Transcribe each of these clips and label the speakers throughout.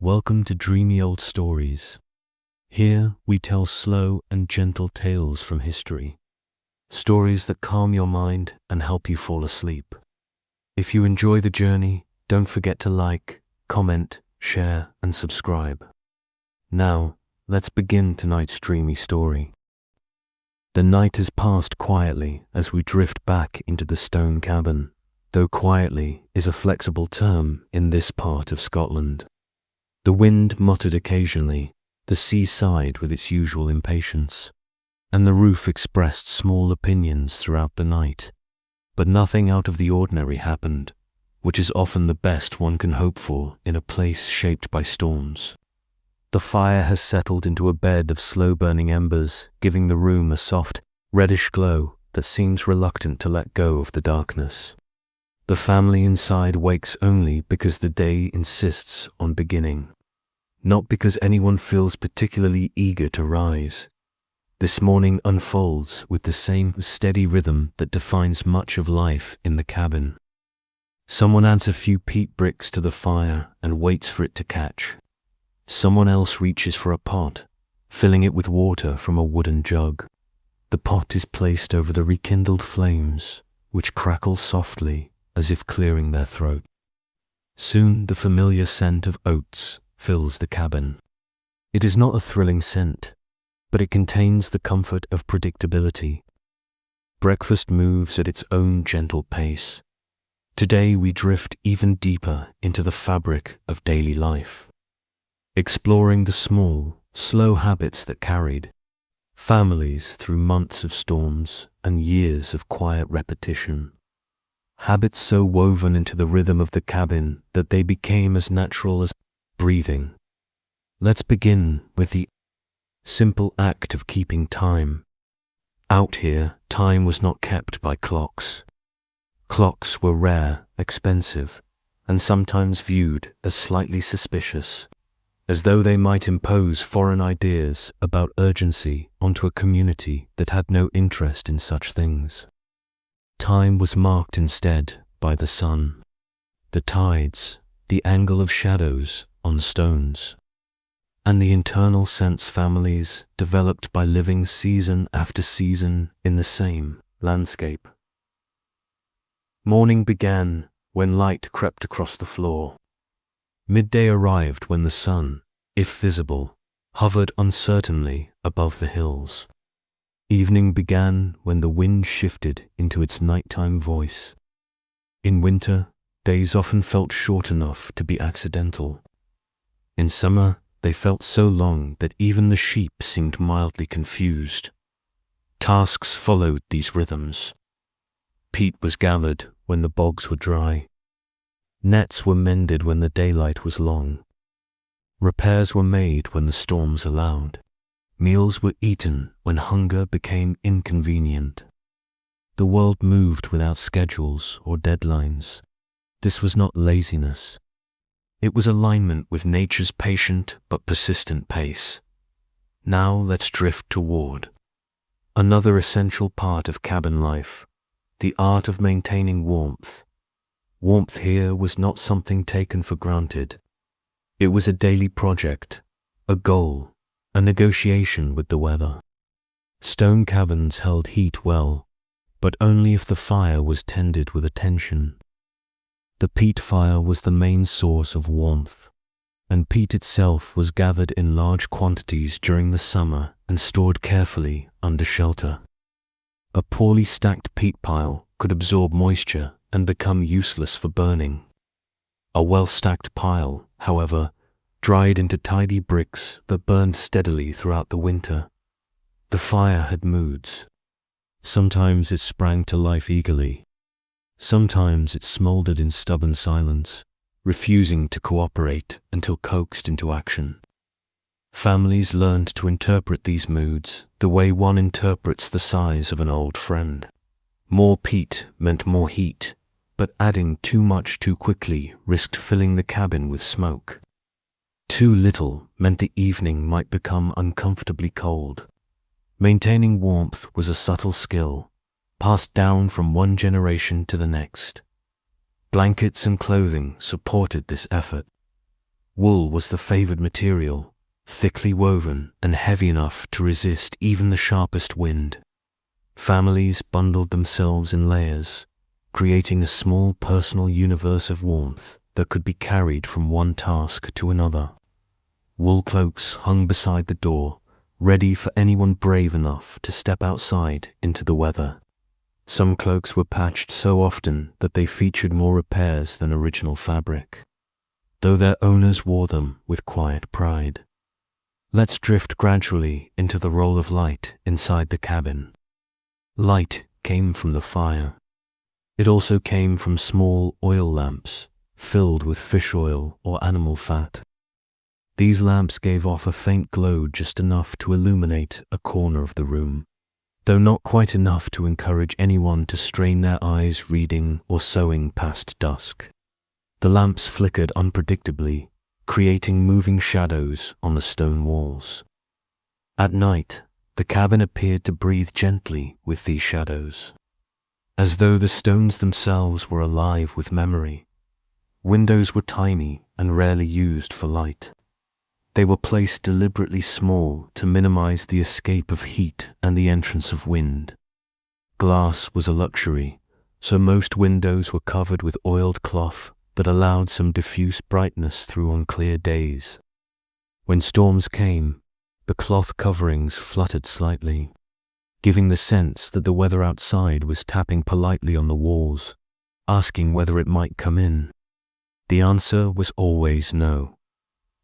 Speaker 1: Welcome to Dreamy Old Stories. Here we tell slow and gentle tales from history. Stories that calm your mind and help you fall asleep. If you enjoy the journey, don't forget to like, comment, share, and subscribe. Now, let's begin tonight's dreamy story. The night has passed quietly as we drift back into the stone cabin, though quietly is a flexible term in this part of Scotland. The wind muttered occasionally, the sea sighed with its usual impatience, and the roof expressed small opinions throughout the night. But nothing out of the ordinary happened, which is often the best one can hope for in a place shaped by storms. The fire has settled into a bed of slow-burning embers, giving the room a soft, reddish glow that seems reluctant to let go of the darkness. The family inside wakes only because the day insists on beginning, not because anyone feels particularly eager to rise. This morning unfolds with the same steady rhythm that defines much of life in the cabin. Someone adds a few peat bricks to the fire and waits for it to catch. Someone else reaches for a pot, filling it with water from a wooden jug. The pot is placed over the rekindled flames, which crackle softly as if clearing their throat. Soon the familiar scent of oats fills the cabin. It is not a thrilling scent, but it contains the comfort of predictability. Breakfast moves at its own gentle pace. Today we drift even deeper into the fabric of daily life, exploring the small, slow habits that carried families through months of storms and years of quiet repetition. Habits so woven into the rhythm of the cabin that they became as natural as breathing. Let's begin with the simple act of keeping time. Out here, time was not kept by clocks. Clocks were rare, expensive, and sometimes viewed as slightly suspicious, as though they might impose foreign ideas about urgency onto a community that had no interest in such things. Time was marked instead by the sun, the tides, the angle of shadows on stones, and the internal sense families developed by living season after season in the same landscape. Morning began when light crept across the floor. Midday arrived when the sun, if visible, hovered uncertainly above the hills. Evening began when the wind shifted into its nighttime voice. In winter, days often felt short enough to be accidental. In summer, they felt so long that even the sheep seemed mildly confused. Tasks followed these rhythms. Peat was gathered when the bogs were dry. Nets were mended when the daylight was long. Repairs were made when the storms allowed. Meals were eaten when hunger became inconvenient. The world moved without schedules or deadlines. This was not laziness. It was alignment with nature's patient but persistent pace. Now let's drift toward another essential part of cabin life, the art of maintaining warmth. Warmth here was not something taken for granted. It was a daily project, a goal, a negotiation with the weather. Stone cabins held heat well, but only if the fire was tended with attention. The peat fire was the main source of warmth, and peat itself was gathered in large quantities during the summer and stored carefully under shelter. A poorly stacked peat pile could absorb moisture and become useless for burning. A well-stacked pile, however, dried into tidy bricks that burned steadily throughout the winter. The fire had moods. Sometimes it sprang to life eagerly. Sometimes it smoldered in stubborn silence, refusing to cooperate until coaxed into action. Families learned to interpret these moods the way one interprets the size of an old friend. More peat meant more heat, but adding too much too quickly risked filling the cabin with smoke. Too little meant the evening might become uncomfortably cold. Maintaining warmth was a subtle skill, passed down from one generation to the next. Blankets and clothing supported this effort. Wool was the favored material, thickly woven and heavy enough to resist even the sharpest wind. Families bundled themselves in layers, creating a small personal universe of warmth that could be carried from one task to another. Wool cloaks hung beside the door, ready for anyone brave enough to step outside into the weather. Some cloaks were patched so often that they featured more repairs than original fabric, though their owners wore them with quiet pride. Let's drift gradually into the role of light inside the cabin. Light came from the fire. It also came from small oil lamps filled with fish oil or animal fat. These lamps gave off a faint glow just enough to illuminate a corner of the room, though not quite enough to encourage anyone to strain their eyes reading or sewing past dusk. The lamps flickered unpredictably, creating moving shadows on the stone walls. At night, the cabin appeared to breathe gently with these shadows, as though the stones themselves were alive with memory. Windows were tiny and rarely used for light. They were placed deliberately small to minimize the escape of heat and the entrance of wind. Glass was a luxury, so most windows were covered with oiled cloth that allowed some diffuse brightness through on clear days. When storms came, the cloth coverings fluttered slightly, giving the sense that the weather outside was tapping politely on the walls, asking whether it might come in. The answer was always no.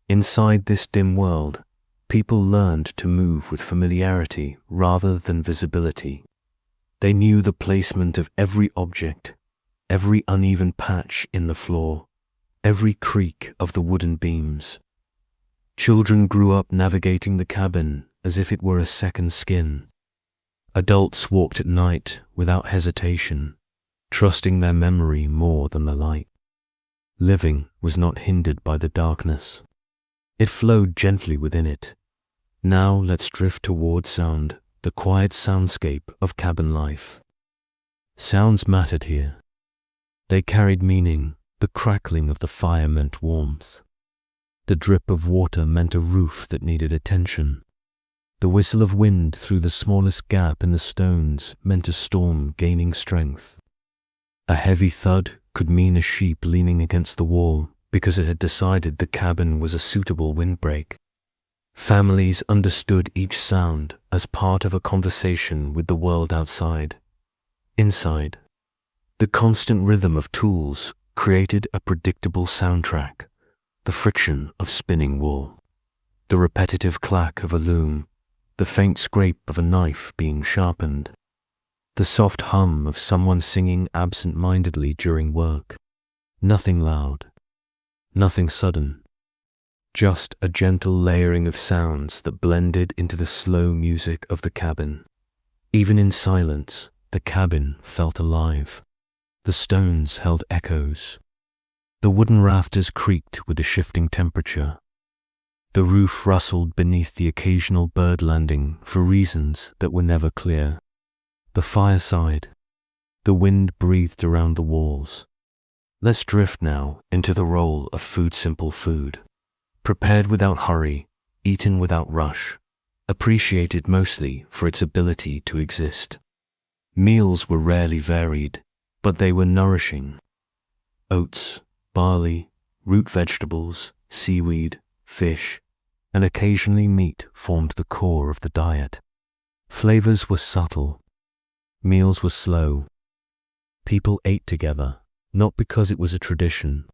Speaker 1: Inside this dim world, people learned to move with familiarity rather than visibility. They knew the placement of every object, every uneven patch in the floor, every creak of the wooden beams. Children grew up navigating the cabin as if it were a second skin. Adults walked at night without hesitation, trusting their memory more than the light. Living was not hindered by the darkness. It flowed gently within it. Now let's drift toward sound, the quiet soundscape of cabin life. Sounds mattered here. They carried meaning. The crackling of the fire meant warmth. The drip of water meant a roof that needed attention. The whistle of wind through the smallest gap in the stones meant a storm gaining strength. A heavy thud could mean a sheep leaning against the wall because it had decided the cabin was a suitable windbreak. Families understood each sound as part of a conversation with the world outside. Inside, the constant rhythm of tools created a predictable soundtrack, the friction of spinning wool, the repetitive clack of a loom, the faint scrape of a knife being sharpened, the soft hum of someone singing absent-mindedly during work. Nothing loud, nothing sudden, just a gentle layering of sounds that blended into the slow music of the cabin. Even in silence, the cabin felt alive. The stones held echoes. The wooden rafters creaked with the shifting temperature. The roof rustled beneath the occasional bird landing for reasons that were never clear. The fireside. The wind breathed around the walls. Let's drift now into the role of simple food. Prepared without hurry, eaten without rush, appreciated mostly for its ability to exist. Meals were rarely varied, but they were nourishing. Oats, barley, root vegetables, seaweed, fish, and occasionally meat formed the core of the diet. Flavors were subtle. Meals were slow. People ate together, not because it was a tradition,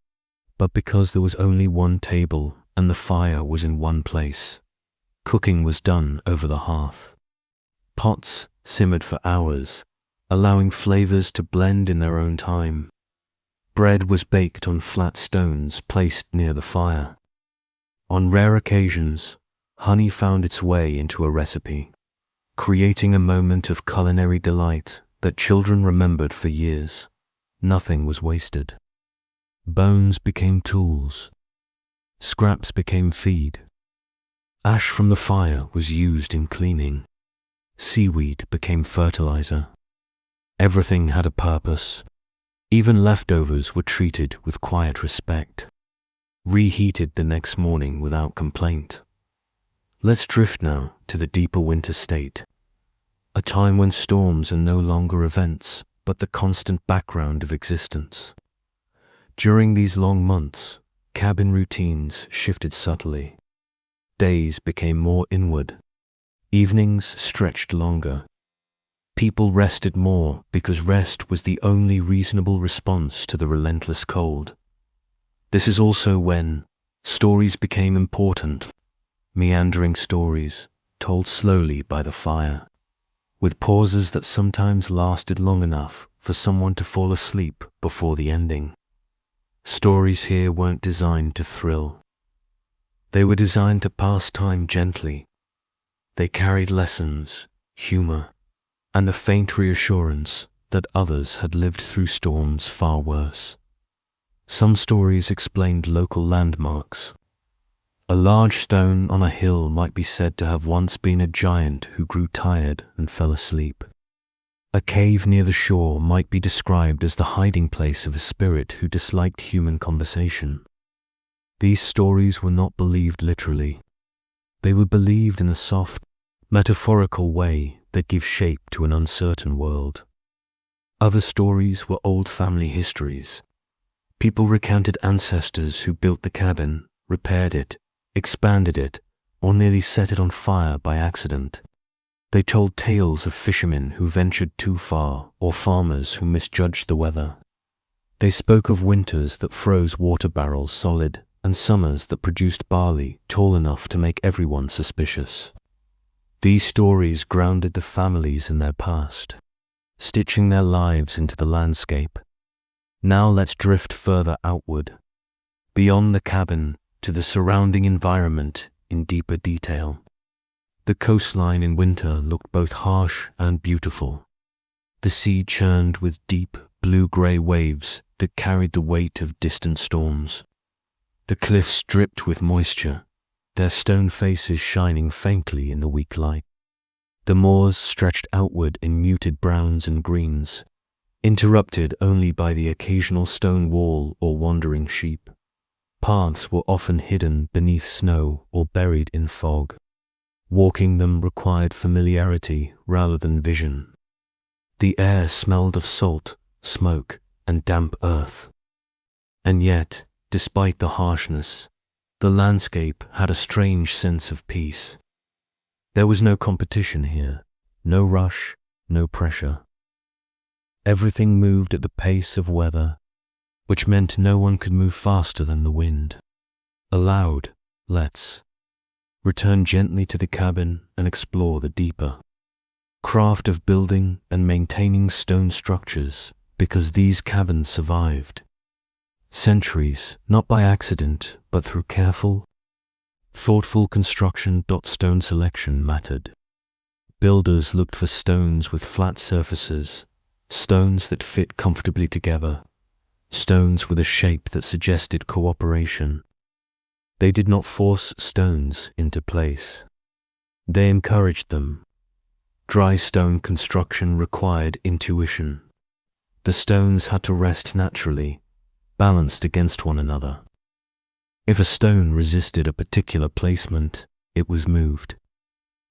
Speaker 1: but because there was only one table and the fire was in one place. Cooking was done over the hearth. Pots simmered for hours, allowing flavors to blend in their own time. Bread was baked on flat stones placed near the fire. On rare occasions, honey found its way into a recipe, creating a moment of culinary delight that children remembered for years. Nothing was wasted. Bones became tools. Scraps became feed. Ash from the fire was used in cleaning. Seaweed became fertilizer. Everything had a purpose. Even leftovers were treated with quiet respect. reheated the next morning without complaint. Let's drift now to the deeper winter state, a time when storms are no longer events, but the constant background of existence. During these long months, cabin routines shifted subtly. Days became more inward. Evenings stretched longer. People rested more because rest was the only reasonable response to the relentless cold. This is also when stories became important, meandering stories told slowly by the fire, with pauses that sometimes lasted long enough for someone to fall asleep before the ending. Stories here weren't designed to thrill. They were designed to pass time gently. They carried lessons, humor, and the faint reassurance that others had lived through storms far worse. Some stories explained local landmarks. A large stone on a hill might be said to have once been a giant who grew tired and fell asleep. A cave near the shore might be described as the hiding place of a spirit who disliked human conversation. These stories were not believed literally. They were believed in a soft, metaphorical way that gives shape to an uncertain world. Other stories were old family histories. People recounted ancestors who built the cabin, repaired it, expanded it, or nearly set it on fire by accident. They told tales of fishermen who ventured too far or farmers who misjudged the weather. They spoke of winters that froze water barrels solid and summers that produced barley tall enough to make everyone suspicious. These stories grounded the families in their past, stitching their lives into the landscape. Now let's drift further outward, beyond the cabin to the surrounding environment in deeper detail. The coastline in winter looked both harsh and beautiful. The sea churned with deep, blue-grey waves that carried the weight of distant storms. The cliffs dripped with moisture, their stone faces shining faintly in the weak light. The moors stretched outward in muted browns and greens, interrupted only by the occasional stone wall or wandering sheep. Paths were often hidden beneath snow or buried in fog. Walking them required familiarity rather than vision. The air smelled of salt, smoke, and damp earth. And yet, despite the harshness, the landscape had a strange sense of peace. There was no competition here, no rush, no pressure. Everything moved at the pace of weather, which meant no one could move faster than the wind. Aloud, let's return gently to the cabin and explore the deeper craft of building and maintaining stone structures, because these cabins survived centuries, not by accident, but through careful, thoughtful construction. Stone selection mattered. Builders looked for stones with flat surfaces, stones that fit comfortably together, stones with a shape that suggested cooperation. They did not force stones into place. They encouraged them. Dry stone construction required intuition. The stones had to rest naturally, balanced against one another. If a stone resisted a particular placement, it was moved.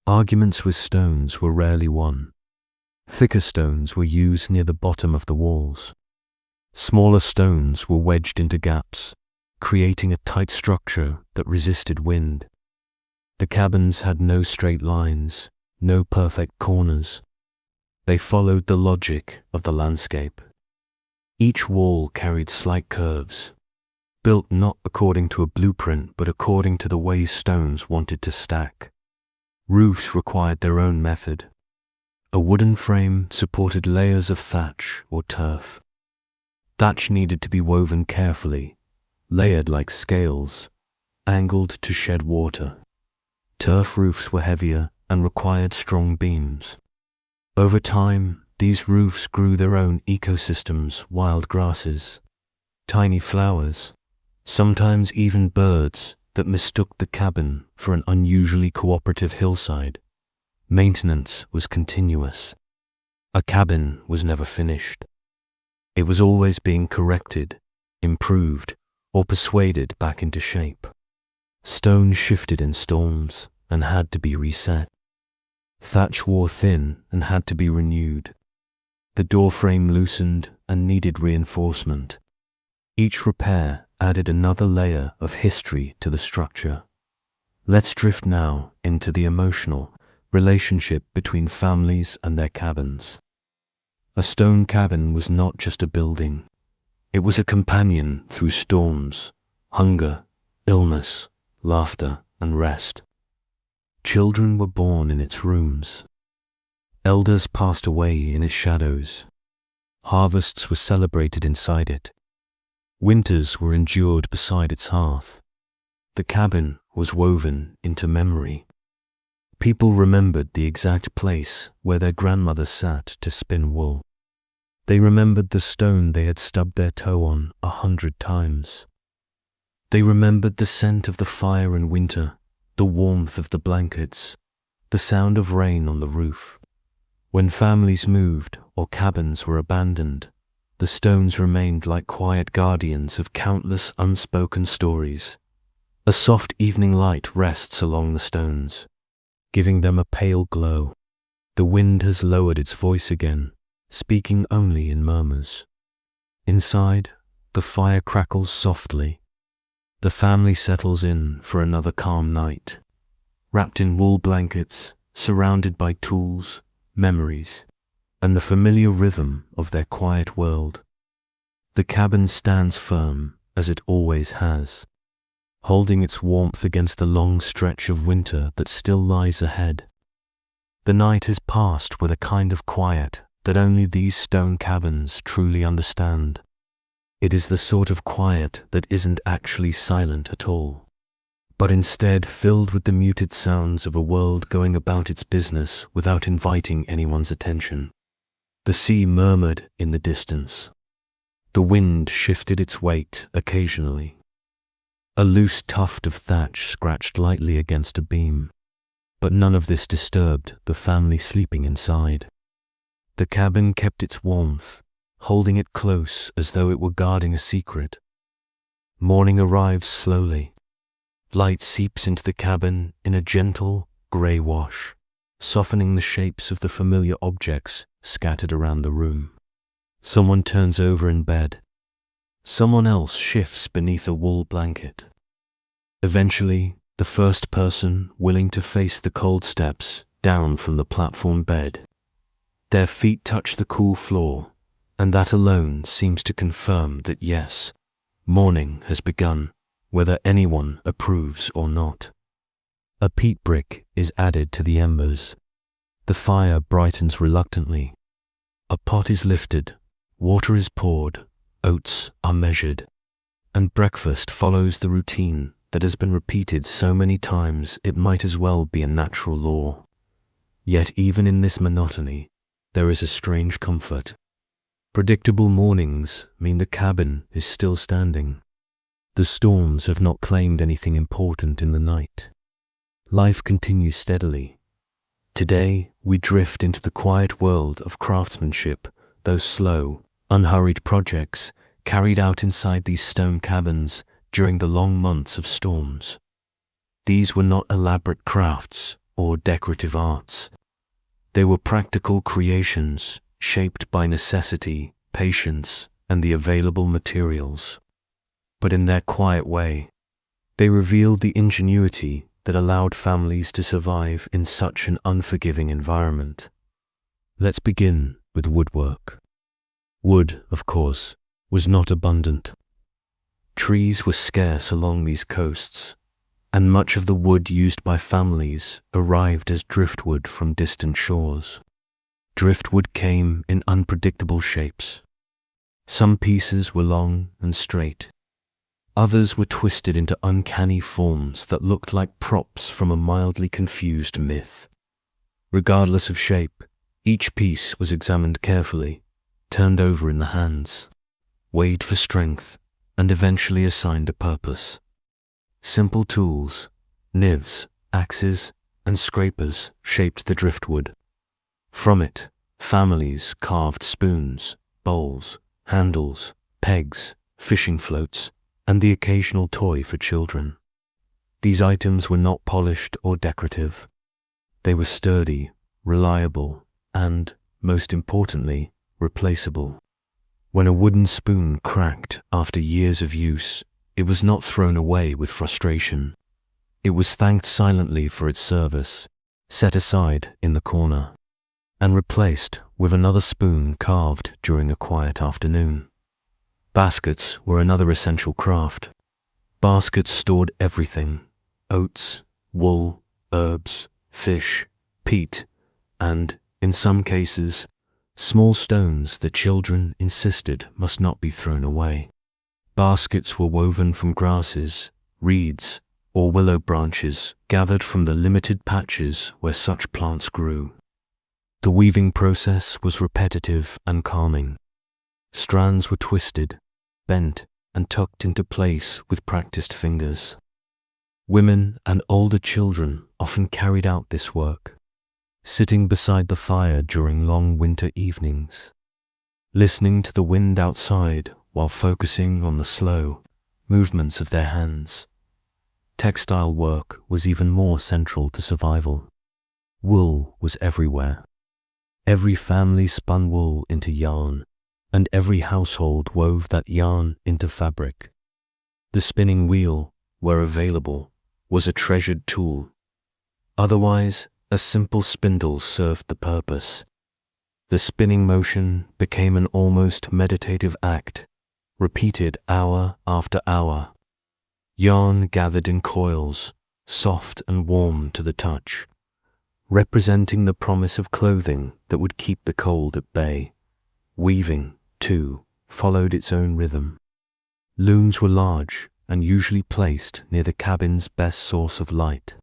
Speaker 1: Arguments with stones were rarely won. Thicker stones were used near the bottom of the walls. Smaller stones were wedged into gaps, creating a tight structure that resisted wind. The cabins had no straight lines, no perfect corners. They followed the logic of the landscape. Each wall carried slight curves, built not according to a blueprint but according to the way stones wanted to stack. Roofs required their own method. A wooden frame supported layers of thatch or turf. Thatch needed to be woven carefully, layered like scales, angled to shed water. Turf roofs were heavier and required strong beams. Over time, these roofs grew their own ecosystems, wild grasses, tiny flowers, sometimes even birds that mistook the cabin for an unusually cooperative hillside. Maintenance was continuous. A cabin was never finished. It was always being corrected, improved, or persuaded back into shape. Stone shifted in storms and had to be reset. Thatch wore thin and had to be renewed. The doorframe loosened and needed reinforcement. Each repair added another layer of history to the structure. Let's drift now into the emotional relationship between families and their cabins. A stone cabin was not just a building. It was a companion through storms, hunger, illness, laughter, and rest. Children were born in its rooms. Elders passed away in its shadows. Harvests were celebrated inside it. Winters were endured beside its hearth. The cabin was woven into memory. People remembered the exact place where their grandmother sat to spin wool. They remembered the stone they had stubbed their toe on 100 times. They remembered the scent of the fire in winter, the warmth of the blankets, the sound of rain on the roof. When families moved or cabins were abandoned, the stones remained like quiet guardians of countless unspoken stories. A soft evening light rests along the stones, giving them a pale glow. The wind has lowered its voice again, speaking only in murmurs. Inside, the fire crackles softly. The family settles in for another calm night, wrapped in wool blankets, surrounded by tools, memories, and the familiar rhythm of their quiet world. The cabin stands firm, as it always has, holding its warmth against the long stretch of winter that still lies ahead. The night has passed with a kind of quiet that only these stone cabins truly understand. It is the sort of quiet that isn't actually silent at all, but instead filled with the muted sounds of a world going about its business without inviting anyone's attention. The sea murmured in the distance. The wind shifted its weight occasionally. A loose tuft of thatch scratched lightly against a beam, but none of this disturbed the family sleeping inside. The cabin kept its warmth, holding it close as though it were guarding a secret. Morning arrives slowly. Light seeps into the cabin in a gentle, grey wash, softening the shapes of the familiar objects scattered around the room. Someone turns over in bed. Someone else shifts beneath a wool blanket. Eventually, the first person willing to face the cold steps down from the platform bed. Their feet touch the cool floor, and that alone seems to confirm that yes, morning has begun, whether anyone approves or not. A peat brick is added to the embers. The fire brightens reluctantly. A pot is lifted, water is poured, oats are measured, and breakfast follows the routine that has been repeated so many times it might as well be a natural law. Yet even in this monotony, there is a strange comfort. Predictable mornings mean the cabin is still standing. The storms have not claimed anything important in the night. Life continues steadily. Today, we drift into the quiet world of craftsmanship, those slow, unhurried projects carried out inside these stone cabins during the long months of storms. These were not elaborate crafts or decorative arts. They were practical creations shaped by necessity, patience, and the available materials. But in their quiet way, they revealed the ingenuity that allowed families to survive in such an unforgiving environment. Let's begin with woodwork. Wood, of course, was not abundant. Trees were scarce along these coasts, and much of the wood used by families arrived as driftwood from distant shores. Driftwood came in unpredictable shapes. Some pieces were long and straight. Others were twisted into uncanny forms that looked like props from a mildly confused myth. Regardless of shape, each piece was examined carefully, turned over in the hands, weighed for strength, and eventually assigned a purpose. Simple tools, nibs, axes, and scrapers shaped the driftwood. From it, families carved spoons, bowls, handles, pegs, fishing floats, and the occasional toy for children. These items were not polished or decorative. They were sturdy, reliable, and, most importantly, replaceable. When a wooden spoon cracked after years of use, it was not thrown away with frustration. It was thanked silently for its service, set aside in the corner, and replaced with another spoon carved during a quiet afternoon. Baskets were another essential craft. Baskets stored everything: oats, wool, herbs, fish, peat, and, in some cases, small stones that children insisted must not be thrown away. Baskets were woven from grasses, reeds, or willow branches gathered from the limited patches where such plants grew. The weaving process was repetitive and calming. Strands were twisted, bent, and tucked into place with practiced fingers. Women and older children often carried out this work, sitting beside the fire during long winter evenings, listening to the wind outside while focusing on the slow movements of their hands. Textile work was even more central to survival. Wool was everywhere. Every family spun wool into yarn, and every household wove that yarn into fabric. The spinning wheel, where available, was a treasured tool. Otherwise, a simple spindle served the purpose. The spinning motion became an almost meditative act, repeated hour after hour. Yarn gathered in coils, soft and warm to the touch, representing the promise of clothing that would keep the cold at bay. Weaving, too, followed its own rhythm. Looms were large and usually placed near the cabin's best source of light.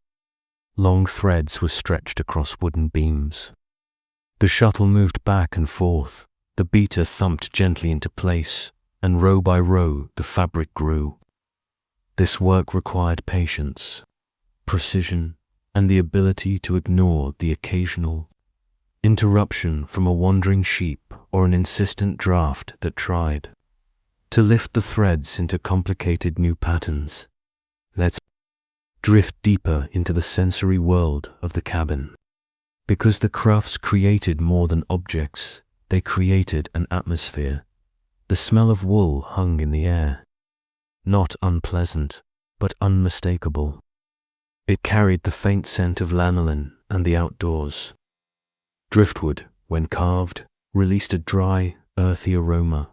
Speaker 1: Long threads were stretched across wooden beams. The shuttle moved back and forth, the beater thumped gently into place, and row by row the fabric grew. This work required patience, precision, and the ability to ignore the occasional interruption from a wandering sheep or an insistent draft that tried to lift the threads into complicated new patterns. Let's drift deeper into the sensory world of the cabin. Because the crafts created more than objects, they created an atmosphere. The smell of wool hung in the air, not unpleasant, but unmistakable. It carried the faint scent of lanolin and the outdoors. Driftwood, when carved, released a dry, earthy aroma.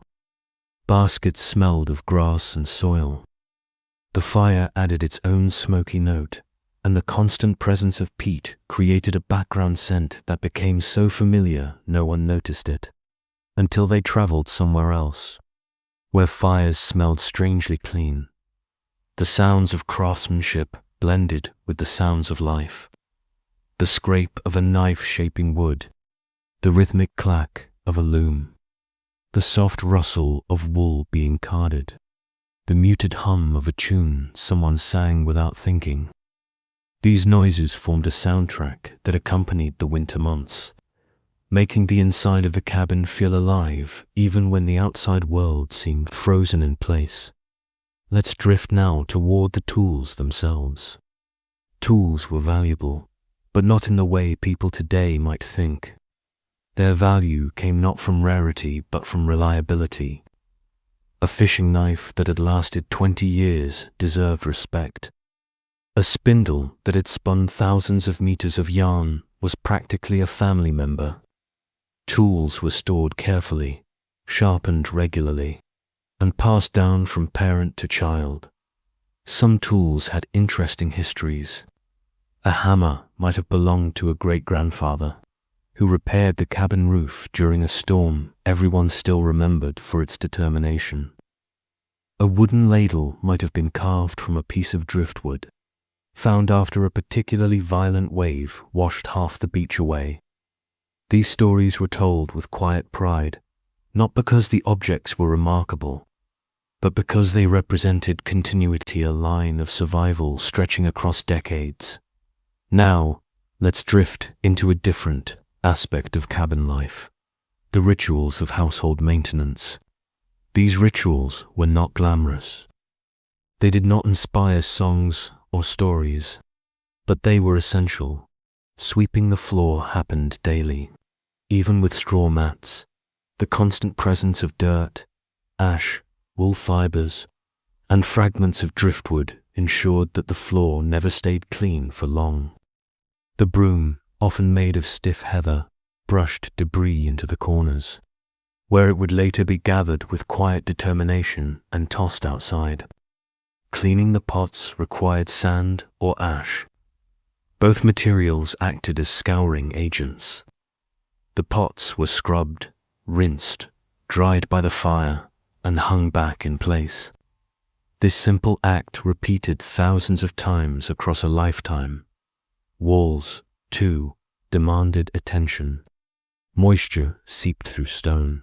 Speaker 1: Baskets smelled of grass and soil. The fire added its own smoky note, and the constant presence of peat created a background scent that became so familiar no one noticed it, until they traveled somewhere else, where fires smelled strangely clean. The sounds of craftsmanship blended with the sounds of life. The scrape of a knife shaping wood, the rhythmic clack of a loom, the soft rustle of wool being carded, the muted hum of a tune someone sang without thinking. These noises formed a soundtrack that accompanied the winter months, making the inside of the cabin feel alive even when the outside world seemed frozen in place. Let's drift now toward the tools themselves. Tools were valuable, but not in the way people today might think. Their value came not from rarity but from reliability. A fishing knife that had lasted 20 years deserved respect. A spindle that had spun thousands of meters of yarn was practically a family member. Tools were stored carefully, sharpened regularly, and passed down from parent to child. Some tools had interesting histories. A hammer might have belonged to a great-grandfather, who repaired the cabin roof during a storm everyone still remembered for its determination. A wooden ladle might have been carved from a piece of driftwood, found after a particularly violent wave washed half the beach away. These stories were told with quiet pride, not because the objects were remarkable, but because they represented continuity, a line of survival stretching across decades. Now, let's drift into a different aspect of cabin life, the rituals of household maintenance. These rituals were not glamorous. They did not inspire songs or stories, but they were essential. Sweeping the floor happened daily. Even with straw mats, the constant presence of dirt, ash, wool fibers, and fragments of driftwood ensured that the floor never stayed clean for long. The broom, often made of stiff heather, brushed debris into the corners, where it would later be gathered with quiet determination and tossed outside. Cleaning the pots required sand or ash. Both materials acted as scouring agents. The pots were scrubbed, rinsed, dried by the fire, and hung back in place. This simple act repeated thousands of times across a lifetime. Walls, too, demanded attention. Moisture seeped through stone.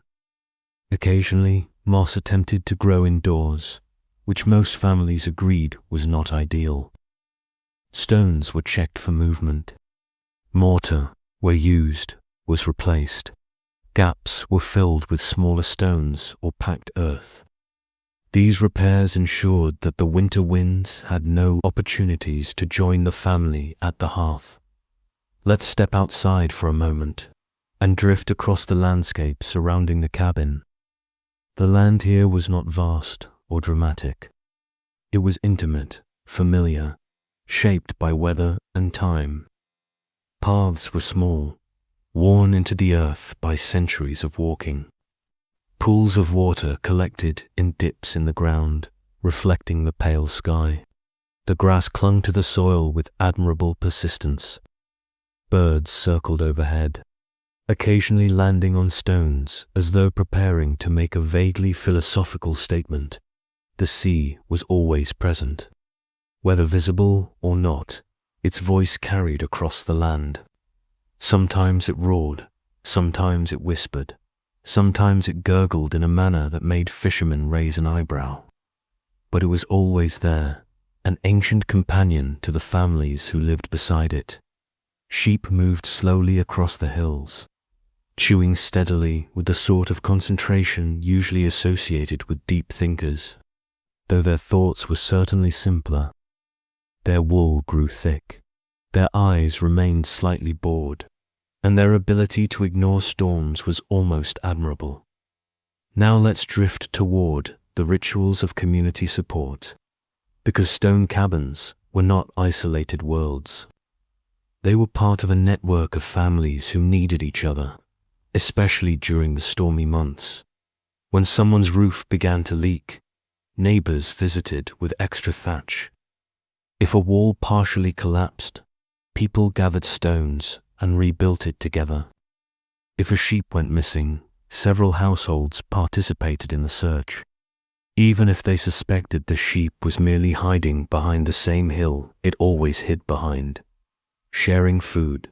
Speaker 1: Occasionally, moss attempted to grow indoors, which most families agreed was not ideal. Stones were checked for movement. Mortar, where used, was replaced. Gaps were filled with smaller stones or packed earth. These repairs ensured that the winter winds had no opportunities to join the family at the hearth. Let's step outside for a moment and drift across the landscape surrounding the cabin. The land here was not vast or dramatic. It was intimate, familiar, shaped by weather and time. Paths were small, worn into the earth by centuries of walking. Pools of water collected in dips in the ground, reflecting the pale sky. The grass clung to the soil with admirable persistence. Birds circled overhead, occasionally landing on stones as though preparing to make a vaguely philosophical statement. The sea was always present. Whether visible or not, its voice carried across the land. Sometimes it roared, sometimes it whispered, sometimes it gurgled in a manner that made fishermen raise an eyebrow. But it was always there, an ancient companion to the families who lived beside it. Sheep moved slowly across the hills, chewing steadily with the sort of concentration usually associated with deep thinkers. Though their thoughts were certainly simpler, their wool grew thick, their eyes remained slightly bored, and their ability to ignore storms was almost admirable. Now let's drift toward the rituals of community support, because stone cabins were not isolated worlds. They were part of a network of families who needed each other, especially during the stormy months. When someone's roof began to leak, neighbors visited with extra thatch. If a wall partially collapsed, people gathered stones and rebuilt it together. If a sheep went missing, several households participated in the search. Even if they suspected the sheep was merely hiding behind the same hill it always hid behind. Sharing food,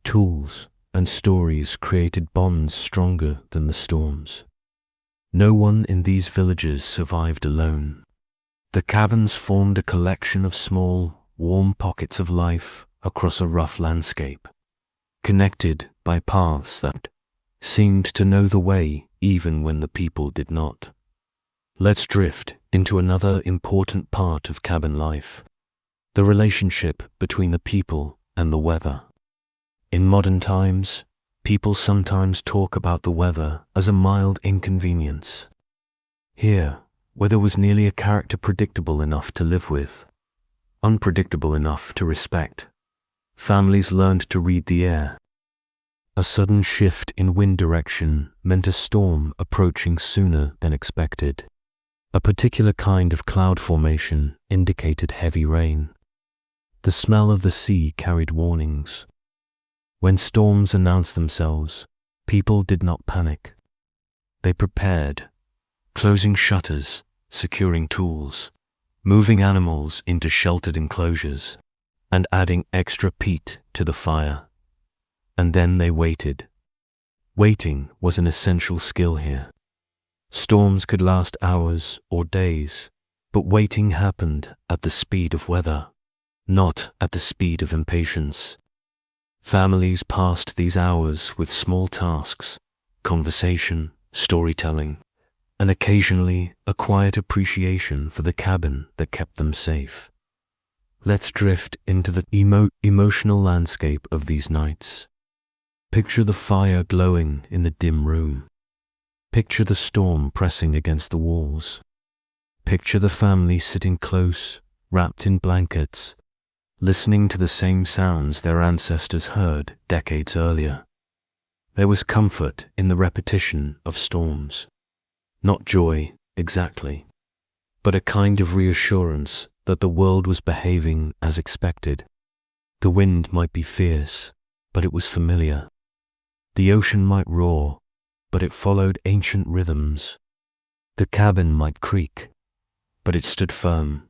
Speaker 1: tools, and stories created bonds stronger than the storms. No one in these villages survived alone. The cabins formed a collection of small, warm pockets of life across a rough landscape, connected by paths that seemed to know the way even when the people did not. Let's drift into another important part of cabin life, the relationship between the people and the weather. In modern times, people sometimes talk about the weather as a mild inconvenience. Here, weather was nearly a character predictable enough to live with, unpredictable enough to respect. Families learned to read the air. A sudden shift in wind direction meant a storm approaching sooner than expected. A particular kind of cloud formation indicated heavy rain. The smell of the sea carried warnings. When storms announced themselves, people did not panic. They prepared, closing shutters, securing tools, moving animals into sheltered enclosures, and adding extra peat to the fire. And then they waited. Waiting was an essential skill here. Storms could last hours or days, but waiting happened at the speed of weather, not at the speed of impatience. Families passed these hours with small tasks, conversation, storytelling, and occasionally a quiet appreciation for the cabin that kept them safe. Let's drift into the emotional landscape of these nights. Picture the fire glowing in the dim room. Picture the storm pressing against the walls. Picture the family sitting close, wrapped in blankets, listening to the same sounds their ancestors heard decades earlier. There was comfort in the repetition of storms. Not joy, exactly, but a kind of reassurance that the world was behaving as expected. The wind might be fierce, but it was familiar. The ocean might roar, but it followed ancient rhythms. The cabin might creak, but it stood firm.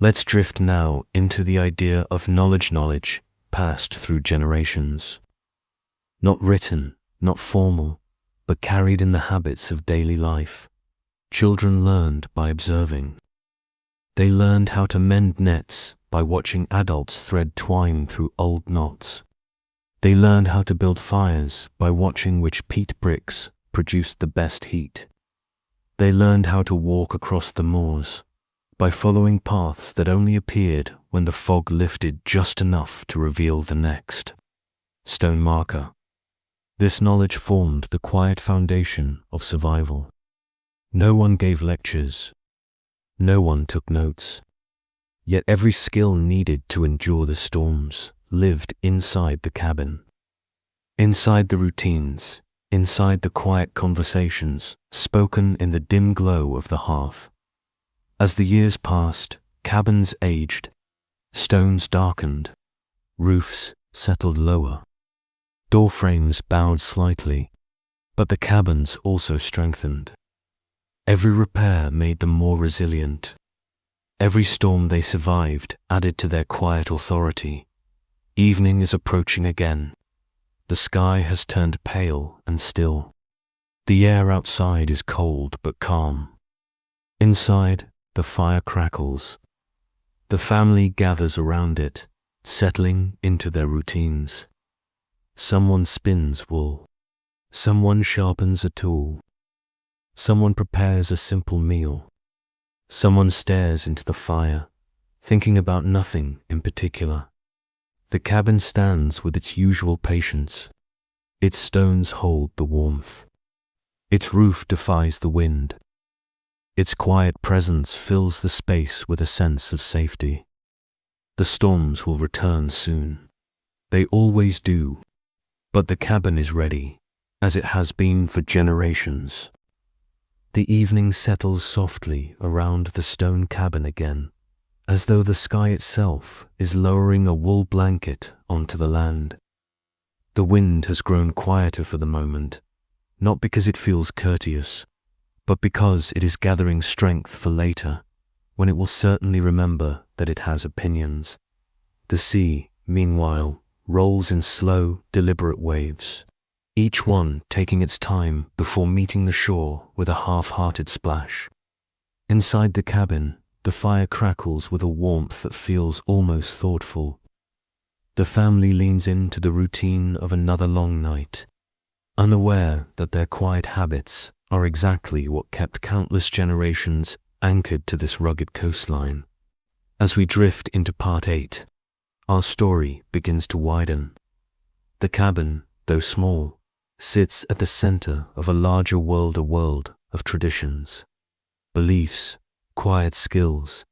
Speaker 1: Let's drift now into the idea of knowledge passed through generations. Not written, not formal, but carried in the habits of daily life. Children learned by observing. They learned how to mend nets by watching adults thread twine through old knots. They learned how to build fires by watching which peat bricks produced the best heat. They learned how to walk across the moors by following paths that only appeared when the fog lifted just enough to reveal the next stone marker. This knowledge formed the quiet foundation of survival. No one gave lectures. No one took notes. Yet every skill needed to endure the storms lived inside the cabin. Inside the routines, inside the quiet conversations spoken in the dim glow of the hearth. As the years passed, cabins aged, stones darkened, roofs settled lower. Door frames bowed slightly, but the cabins also strengthened. Every repair made them more resilient. Every storm they survived added to their quiet authority. Evening is approaching again. The sky has turned pale and still. The air outside is cold but calm. Inside, the fire crackles. The family gathers around it, settling into their routines. Someone spins wool. Someone sharpens a tool. Someone prepares a simple meal. Someone stares into the fire, thinking about nothing in particular. The cabin stands with its usual patience. Its stones hold the warmth. Its roof defies the wind. Its quiet presence fills the space with a sense of safety. The storms will return soon. They always do. But the cabin is ready, as it has been for generations. The evening settles softly around the stone cabin again, as though the sky itself is lowering a wool blanket onto the land. The wind has grown quieter for the moment, not because it feels courteous, but because it is gathering strength for later, when it will certainly remember that it has opinions. The sea, meanwhile, rolls in slow, deliberate waves, each one taking its time before meeting the shore with a half-hearted splash. Inside the cabin, the fire crackles with a warmth that feels almost thoughtful. The family leans into the routine of another long night, unaware that their quiet habits are exactly what kept countless generations anchored to this rugged coastline. As we drift into part 8, our story begins to widen. The cabin, though small, sits at the center of a larger world of traditions, beliefs, quiet skills,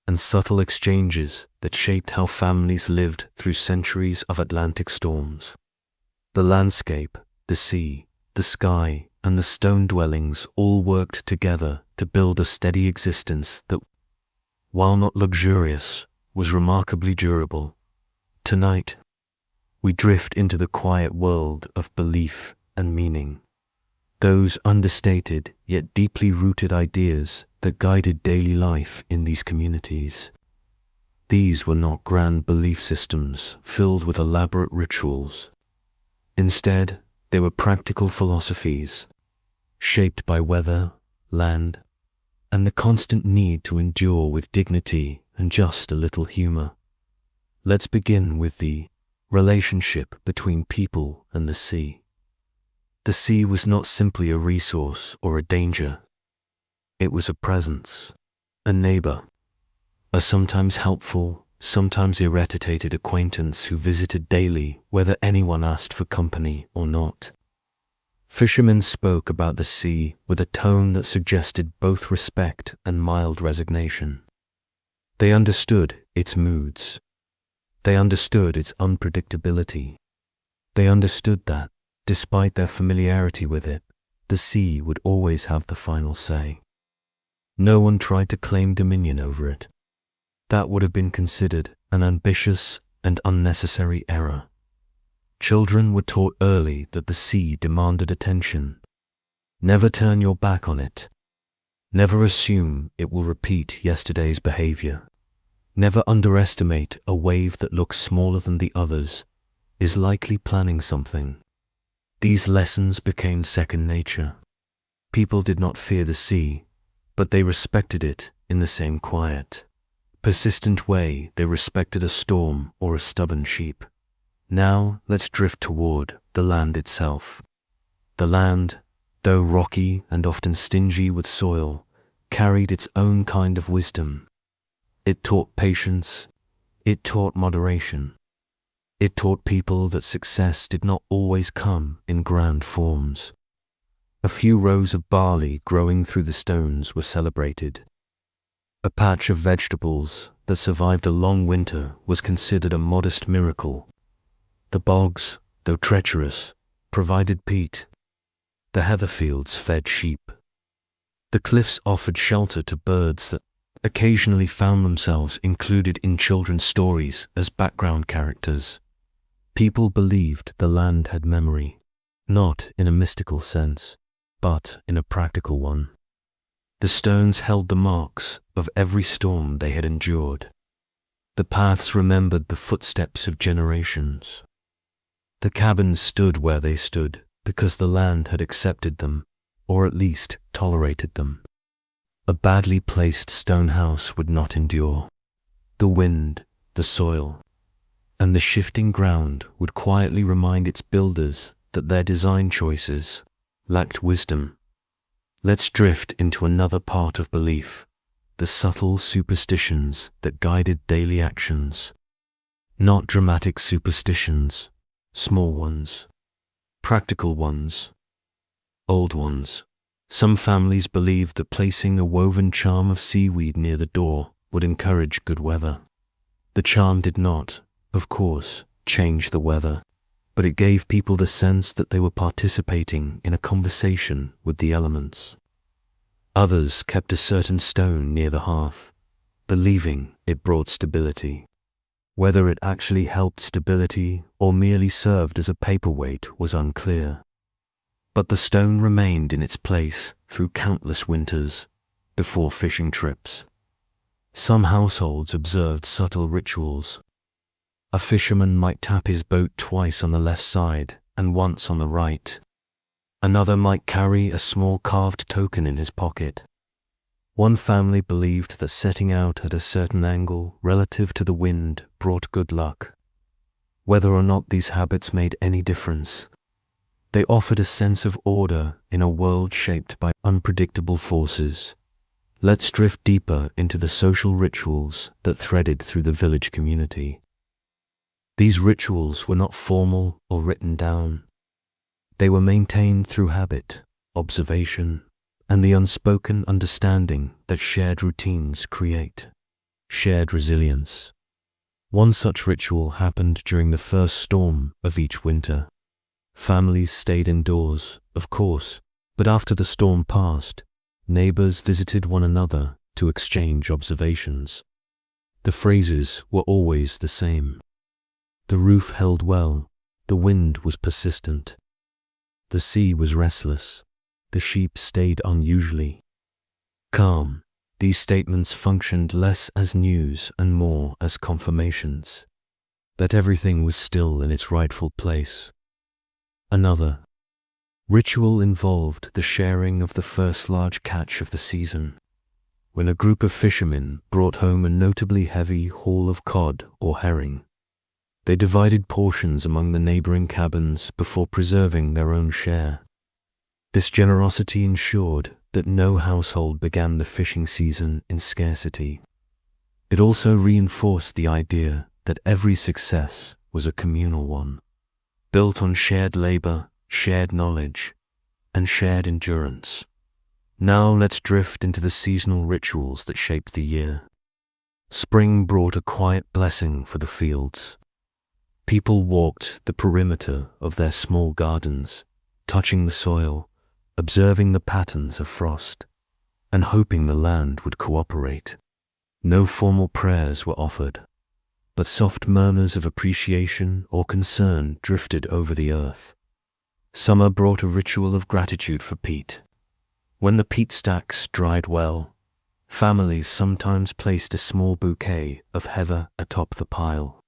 Speaker 1: and subtle exchanges that shaped how families lived through centuries of Atlantic storms. The landscape, the sea, the sky, and the stone dwellings all worked together to build a steady existence that, while not luxurious, was remarkably durable. Tonight, we drift into the quiet world of belief and meaning, those understated yet deeply rooted ideas that guided daily life in these communities. These were not grand belief systems filled with elaborate rituals. Instead, they were practical philosophies, shaped by weather, land, and the constant need to endure with dignity and just a little humor. Let's begin with the relationship between people and the sea. The sea was not simply a resource or a danger. It was a presence, a neighbor, a sometimes helpful, sometimes irritated acquaintance who visited daily whether anyone asked for company or not. Fishermen spoke about the sea with a tone that suggested both respect and mild resignation. They understood its moods. They understood its unpredictability. They understood that, despite their familiarity with it, the sea would always have the final say. No one tried to claim dominion over it. That would have been considered an ambitious and unnecessary error. Children were taught early that the sea demanded attention. Never turn your back on it. Never assume it will repeat yesterday's behavior. Never underestimate a wave that looks smaller than the others, is likely planning something. These lessons became second nature. People did not fear the sea, but they respected it in the same quiet, persistent way they respected a storm or a stubborn sheep. Now let's drift toward the land itself. The land, though rocky and often stingy with soil, carried its own kind of wisdom. It taught patience. It taught moderation. It taught people that success did not always come in grand forms. A few rows of barley growing through the stones were celebrated. A patch of vegetables that survived a long winter was considered a modest miracle. The bogs, though treacherous, provided peat. The heather fields fed sheep. The cliffs offered shelter to birds that occasionally found themselves included in children's stories as background characters. People believed the land had memory, not in a mystical sense, but in a practical one. The stones held the marks of every storm they had endured. The paths remembered the footsteps of generations. The cabins stood where they stood because the land had accepted them, or at least tolerated them. A badly placed stone house would not endure. The wind, the soil, and the shifting ground would quietly remind its builders that their design choices lacked wisdom. Let's drift into another part of belief, the subtle superstitions that guided daily actions. Not dramatic superstitions, small ones, practical ones, old ones. Some families believed that placing a woven charm of seaweed near the door would encourage good weather. The charm did not, of course, change the weather, but it gave people the sense that they were participating in a conversation with the elements. Others kept a certain stone near the hearth, believing it brought stability. Whether it actually helped stability or merely served as a paperweight was unclear. But the stone remained in its place through countless winters, before fishing trips. Some households observed subtle rituals. A fisherman might tap his boat twice on the left side and once on the right. Another might carry a small carved token in his pocket. One family believed that setting out at a certain angle relative to the wind brought good luck. Whether or not these habits made any difference, they offered a sense of order in a world shaped by unpredictable forces. Let's drift deeper into the social rituals that threaded through the village community. These rituals were not formal or written down. They were maintained through habit, observation, and the unspoken understanding that shared routines create shared resilience. One such ritual happened during the first storm of each winter. Families stayed indoors, of course, but after the storm passed, neighbors visited one another to exchange observations. The phrases were always the same. The roof held well, the wind was persistent. The sea was restless, the sheep stayed unusually calm. These statements functioned less as news and more as confirmations that everything was still in its rightful place. Another ritual involved the sharing of the first large catch of the season. When a group of fishermen brought home a notably heavy haul of cod or herring, they divided portions among the neighboring cabins before preserving their own share. This generosity ensured that no household began the fishing season in scarcity. It also reinforced the idea that every success was a communal one, built on shared labor, shared knowledge, and shared endurance. Now let's drift into the seasonal rituals that shaped the year. Spring brought a quiet blessing for the fields. People walked the perimeter of their small gardens, touching the soil, observing the patterns of frost, and hoping the land would cooperate. No formal prayers were offered, but soft murmurs of appreciation or concern drifted over the earth. Summer brought a ritual of gratitude for peat. When the peat stacks dried well, families sometimes placed a small bouquet of heather atop the pile.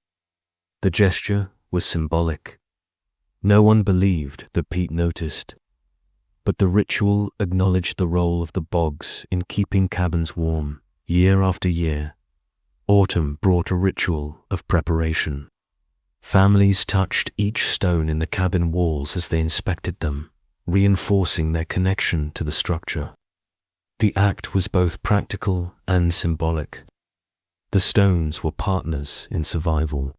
Speaker 1: The gesture was symbolic. No one believed that Pete noticed, but the ritual acknowledged the role of the bogs in keeping cabins warm. Year after year, autumn brought a ritual of preparation. Families touched each stone in the cabin walls as they inspected them, reinforcing their connection to the structure. The act was both practical and symbolic. The stones were partners in survival.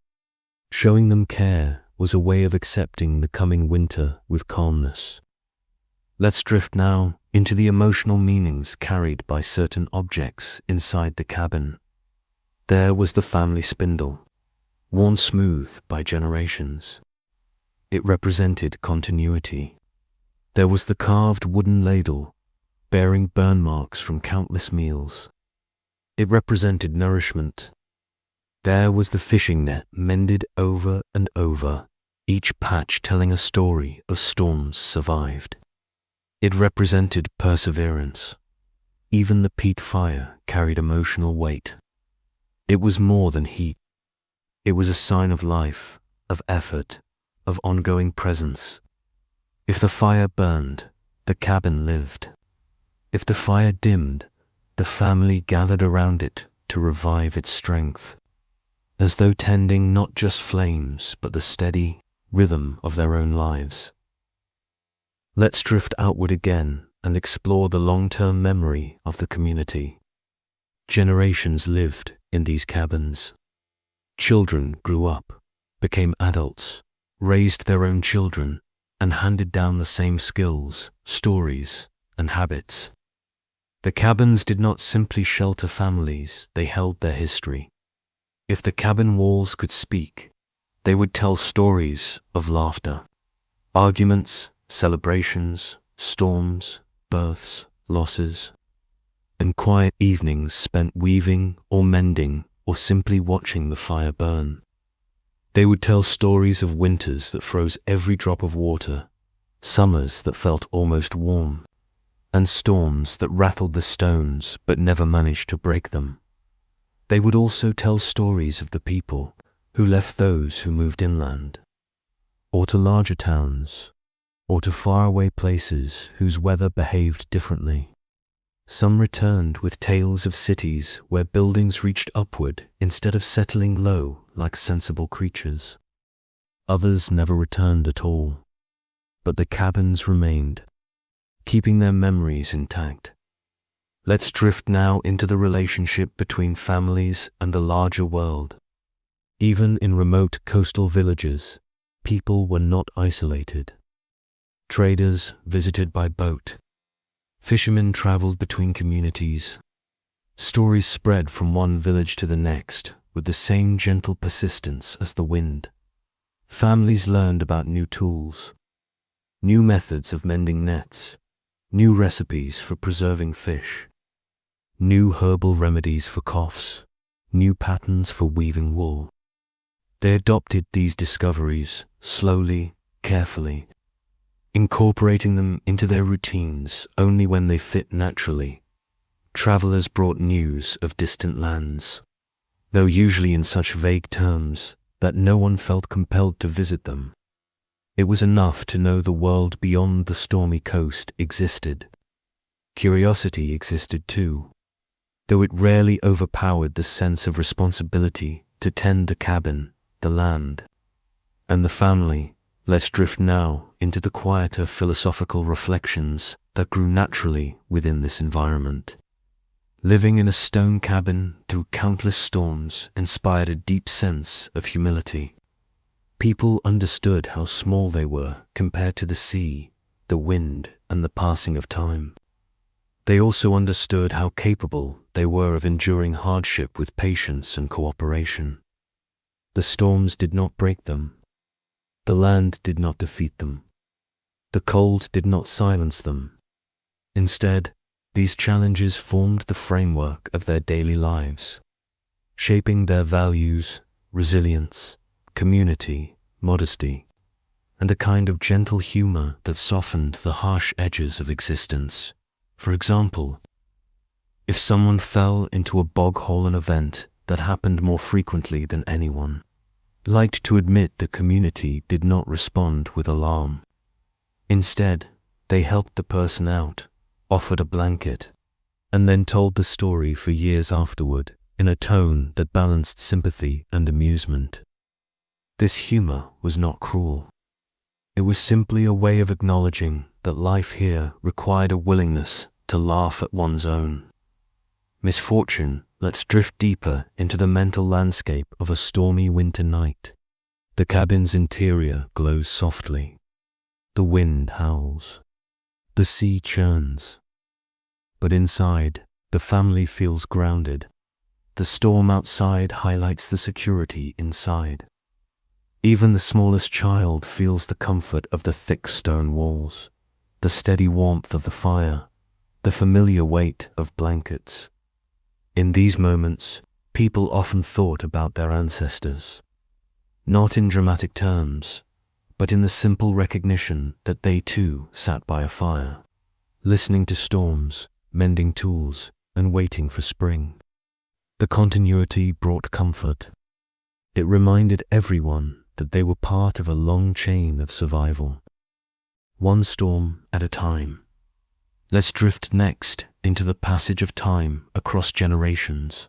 Speaker 1: Showing them care was a way of accepting the coming winter with calmness. Let's drift now into the emotional meanings carried by certain objects inside the cabin. There was the family spindle, worn smooth by generations. It represented continuity. There was the carved wooden ladle, bearing burn marks from countless meals. It represented nourishment. There was the fishing net mended over and over, each patch telling a story of storms survived. It represented perseverance. Even the peat fire carried emotional weight. It was more than heat. It was a sign of life, of effort, of ongoing presence. If the fire burned, the cabin lived. If the fire dimmed, the family gathered around it to revive its strength, as though tending not just flames but the steady rhythm of their own lives. Let's drift outward again and explore the long-term memory of the community. Generations lived in these cabins. Children grew up, became adults, raised their own children, and handed down the same skills, stories, and habits. The cabins did not simply shelter families, they held their history. If the cabin walls could speak, they would tell stories of laughter, arguments, celebrations, storms, births, losses, and quiet evenings spent weaving or mending or simply watching the fire burn. They would tell stories of winters that froze every drop of water, summers that felt almost warm, and storms that rattled the stones but never managed to break them. They would also tell stories of the people who left those who moved inland, or to larger towns, or to faraway places whose weather behaved differently. Some returned with tales of cities where buildings reached upward instead of settling low like sensible creatures. Others never returned at all, but the cabins remained, keeping their memories intact. Let's drift now into the relationship between families and the larger world. Even in remote coastal villages, people were not isolated. Traders visited by boat. Fishermen traveled between communities. Stories spread from one village to the next with the same gentle persistence as the wind. Families learned about new tools, new methods of mending nets, new recipes for preserving fish, new herbal remedies for coughs, new patterns for weaving wool. They adopted these discoveries slowly, carefully, incorporating them into their routines only when they fit naturally. Travelers brought news of distant lands, though usually in such vague terms that no one felt compelled to visit them. It was enough to know the world beyond the stormy coast existed. Curiosity existed too, though it rarely overpowered the sense of responsibility to tend the cabin, the land, and the family Let's drift now into the quieter philosophical reflections that grew naturally within this environment. Living in a stone cabin through countless storms inspired a deep sense of humility. People understood how small they were compared to the sea, the wind, and the passing of time. They also understood how capable they were of enduring hardship with patience and cooperation. The storms did not break them. The land did not defeat them. The cold did not silence them. Instead, these challenges formed the framework of their daily lives, shaping their values, resilience, community, modesty, and a kind of gentle humor that softened the harsh edges of existence. For example, if someone fell into a bog-hole, an event that happened more frequently than anyone liked to admit, the community did not respond with alarm. Instead, they helped the person out, offered a blanket, and then told the story for years afterward in a tone that balanced sympathy and amusement. This humor was not cruel. It was simply a way of acknowledging that life here required a willingness to laugh at one's own misfortune. Let's drift deeper into the mental landscape of a stormy winter night. The cabin's interior glows softly. The wind howls. The sea churns. But inside, the family feels grounded. The storm outside highlights the security inside. Even the smallest child feels the comfort of the thick stone walls, the steady warmth of the fire, the familiar weight of blankets. In these moments, people often thought about their ancestors, not in dramatic terms, but in the simple recognition that they too sat by a fire, listening to storms, mending tools, and waiting for spring. The continuity brought comfort. It reminded everyone that they were part of a long chain of survival, one storm at a time. Let's drift next into the passage of time across generations.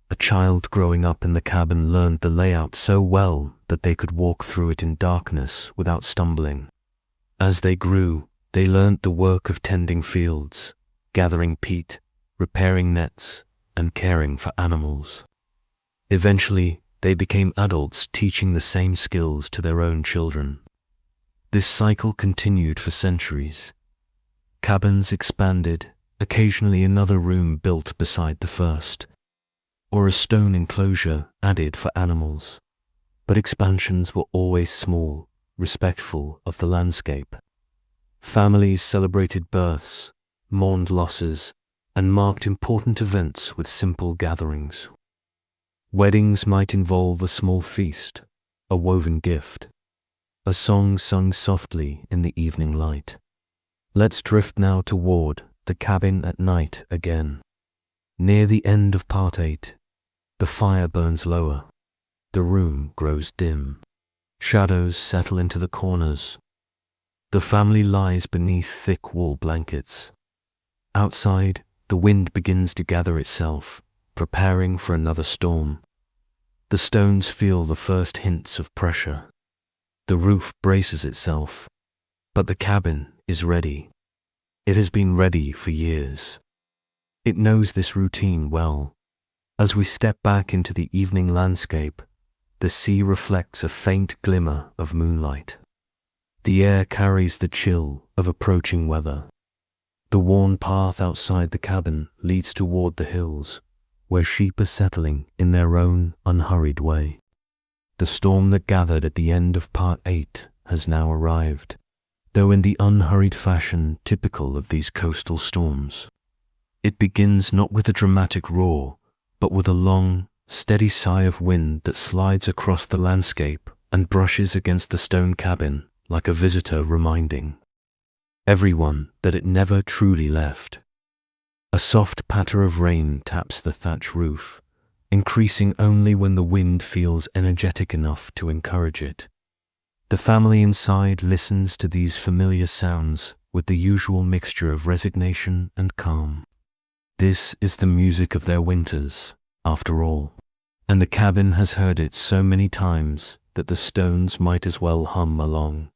Speaker 1: A child growing up in the cabin learned the layout so well that they could walk through it in darkness without stumbling. As they grew, they learned the work of tending fields, gathering peat, repairing nets, and caring for animals. Eventually, they became adults teaching the same skills to their own children. This cycle continued for centuries. Cabins expanded, occasionally another room built beside the first, or a stone enclosure added for animals. But expansions were always small, respectful of the landscape. Families celebrated births, mourned losses, and marked important events with simple gatherings. Weddings might involve a small feast, a woven gift, a song sung softly in the evening light. Let's drift now toward the cabin at night again. Near the end of part 8, the fire burns lower. The room grows dim. Shadows settle into the corners. The family lies beneath thick wool blankets. Outside, the wind begins to gather itself, preparing for another storm. The stones feel the first hints of pressure. The roof braces itself, but the cabin is ready. It has been ready for years. It knows this routine well. As we step back into the evening landscape, the sea reflects a faint glimmer of moonlight. The air carries the chill of approaching weather. The worn path outside the cabin leads toward the hills, where sheep are settling in their own unhurried way. The storm that gathered at the end of part 8 has now arrived, though in the unhurried fashion typical of these coastal storms. It begins not with a dramatic roar, but with a long, steady sigh of wind that slides across the landscape and brushes against the stone cabin like a visitor reminding everyone that it never truly left. A soft patter of rain taps the thatch roof, increasing only when the wind feels energetic enough to encourage it. The family inside listens to these familiar sounds with the usual mixture of resignation and calm. This is the music of their winters, after all, and the cabin has heard it so many times that the stones might as well hum along.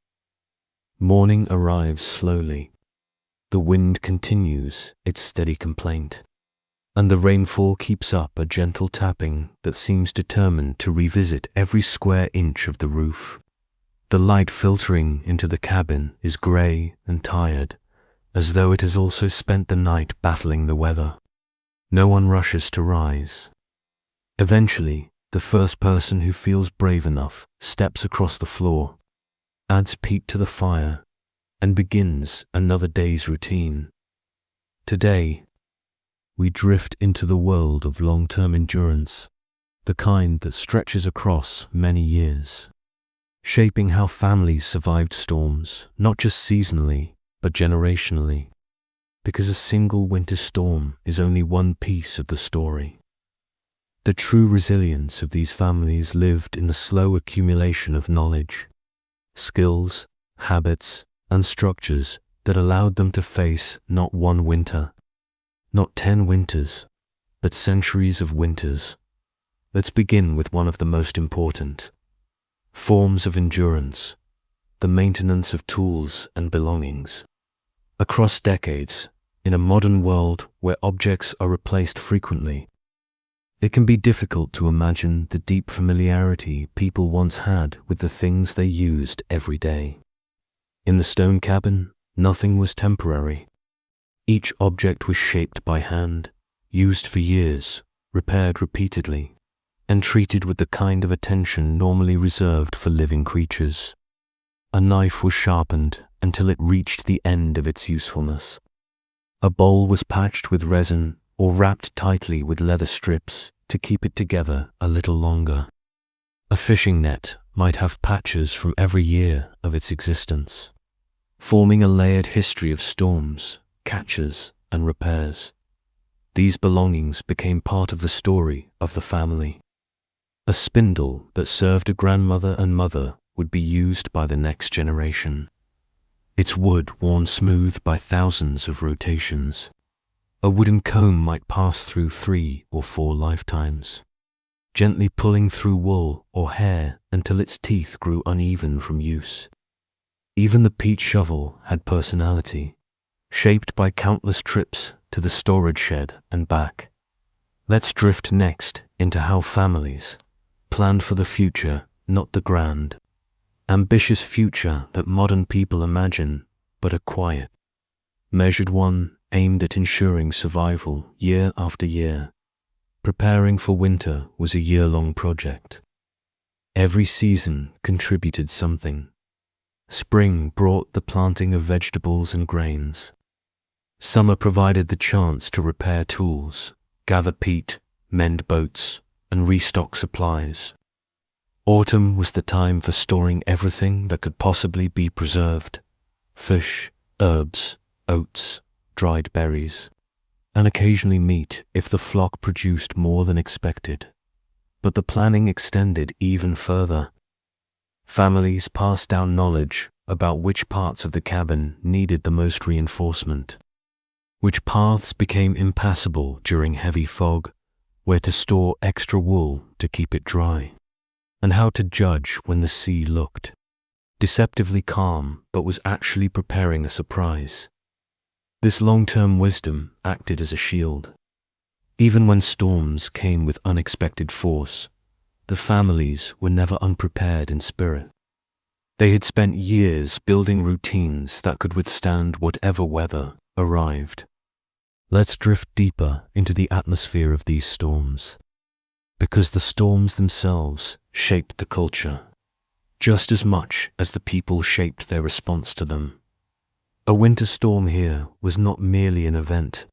Speaker 1: Morning arrives slowly. The wind continues its steady complaint, and the rainfall keeps up a gentle tapping that seems determined to revisit every square inch of the roof. The light filtering into the cabin is grey and tired, as though it has also spent the night battling the weather. No one rushes to rise. Eventually, the first person who feels brave enough steps across the floor, adds peat to the fire, and begins another day's routine. Today, we drift into the world of long-term endurance, the kind that stretches across many years, shaping how families survived storms, not just seasonally, but generationally, because a single winter storm is only one piece of the story. The true resilience of these families lived in the slow accumulation of knowledge, skills, habits, and structures that allowed them to face not one winter, not 10 winters, but centuries of winters. Let's begin with one of the most important forms of endurance, the maintenance of tools and belongings. Across decades, in a modern world where objects are replaced frequently, it can be difficult to imagine the deep familiarity people once had with the things they used every day. In the stone cabin, nothing was temporary. Each object was shaped by hand, used for years, repaired repeatedly, and treated with the kind of attention normally reserved for living creatures. A knife was sharpened until it reached the end of its usefulness. A bowl was patched with resin or wrapped tightly with leather strips to keep it together a little longer. A fishing net might have patches from every year of its existence, forming a layered history of storms, catches, and repairs. These belongings became part of the story of the family. A spindle that served a grandmother and mother would be used by the next generation, its wood worn smooth by thousands of rotations. A wooden comb might pass through 3 or 4 lifetimes, gently pulling through wool or hair until its teeth grew uneven from use. Even the peat shovel had personality, shaped by countless trips to the storage shed and back. Let's drift next into how families planned for the future, not the grand, ambitious future that modern people imagine, but a quiet, measured one aimed at ensuring survival year after year. Preparing for winter was a year-long project. Every season contributed something. Spring brought the planting of vegetables and grains. Summer provided the chance to repair tools, gather peat, mend boats, and restock supplies. Autumn was the time for storing everything that could possibly be preserved: fish, herbs, oats, dried berries, and occasionally meat if the flock produced more than expected. But the planning extended even further. Families passed down knowledge about which parts of the cabin needed the most reinforcement, which paths became impassable during heavy fog, where to store extra wool to keep it dry, and how to judge when the sea looked deceptively calm but was actually preparing a surprise. This long-term wisdom acted as a shield. Even when storms came with unexpected force, the families were never unprepared in spirit. They had spent years building routines that could withstand whatever weather arrived. Let's drift deeper into the atmosphere of these storms, because the storms themselves shaped the culture, just as much as the people shaped their response to them. A winter storm here was not merely an event.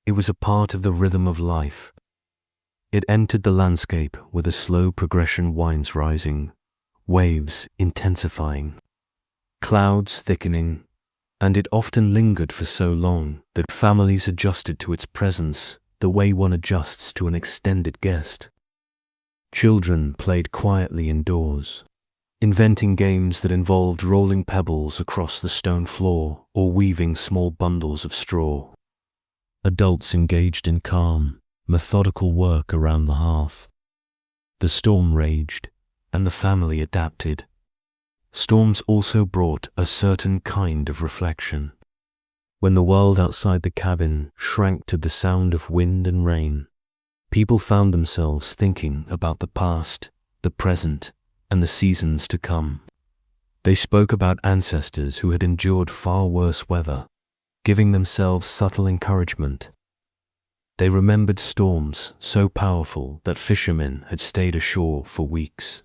Speaker 1: It was a part of the rhythm of life. It entered the landscape with a slow progression: winds rising, waves intensifying, clouds thickening, and it often lingered for so long that families adjusted to its presence the way one adjusts to an extended guest. Children played quietly indoors, inventing games that involved rolling pebbles across the stone floor or weaving small bundles of straw. Adults engaged in calm, methodical work around the hearth, The storm raged, and the family adapted. Storms also brought a certain kind of reflection. When the world outside the cabin shrank to the sound of wind and rain, people found themselves thinking about the past, the present, and the seasons to come. They spoke about ancestors who had endured far worse weather, giving themselves subtle encouragement. They remembered storms so powerful that fishermen had stayed ashore for weeks.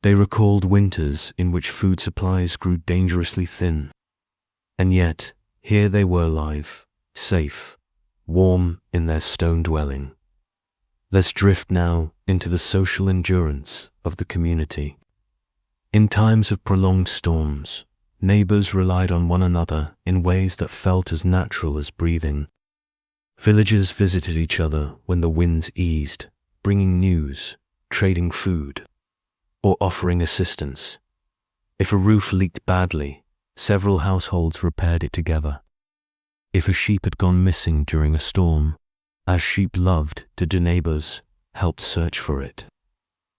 Speaker 1: They recalled winters in which food supplies grew dangerously thin. And yet, here they were alive, safe, warm in their stone dwelling. Let's drift now into the social endurance of the community. In times of prolonged storms, neighbors relied on one another in ways that felt as natural as breathing. Villagers visited each other when the winds eased, bringing news, trading food, or offering assistance. If a roof leaked badly, several households repaired it together. If a sheep had gone missing during a storm, as sheep loved to do, neighbors helped search for it.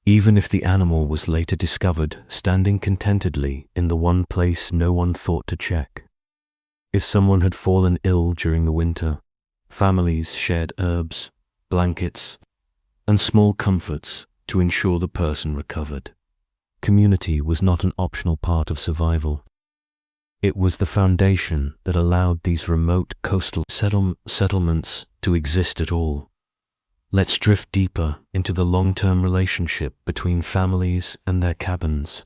Speaker 1: Even if the animal was later discovered standing contentedly in the one place no one thought to check. If someone had fallen ill during the winter, families shared herbs, blankets, and small comforts to ensure the person recovered. Community was not an optional part of survival. It was the foundation that allowed these remote coastal settlements to exist at all. Let's drift deeper into the long-term relationship between families and their cabins.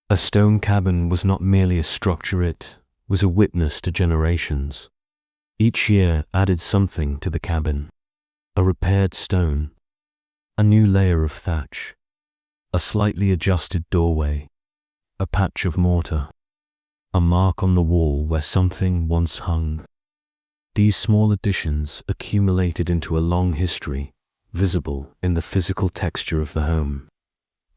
Speaker 1: A stone cabin was not merely a structure, it was a witness to generations. Each year added something to the cabin: a repaired stone, a new layer of thatch, a slightly adjusted doorway, a patch of mortar, a mark on the wall where something once hung. These small additions accumulated into a long history, visible in the physical texture of the home.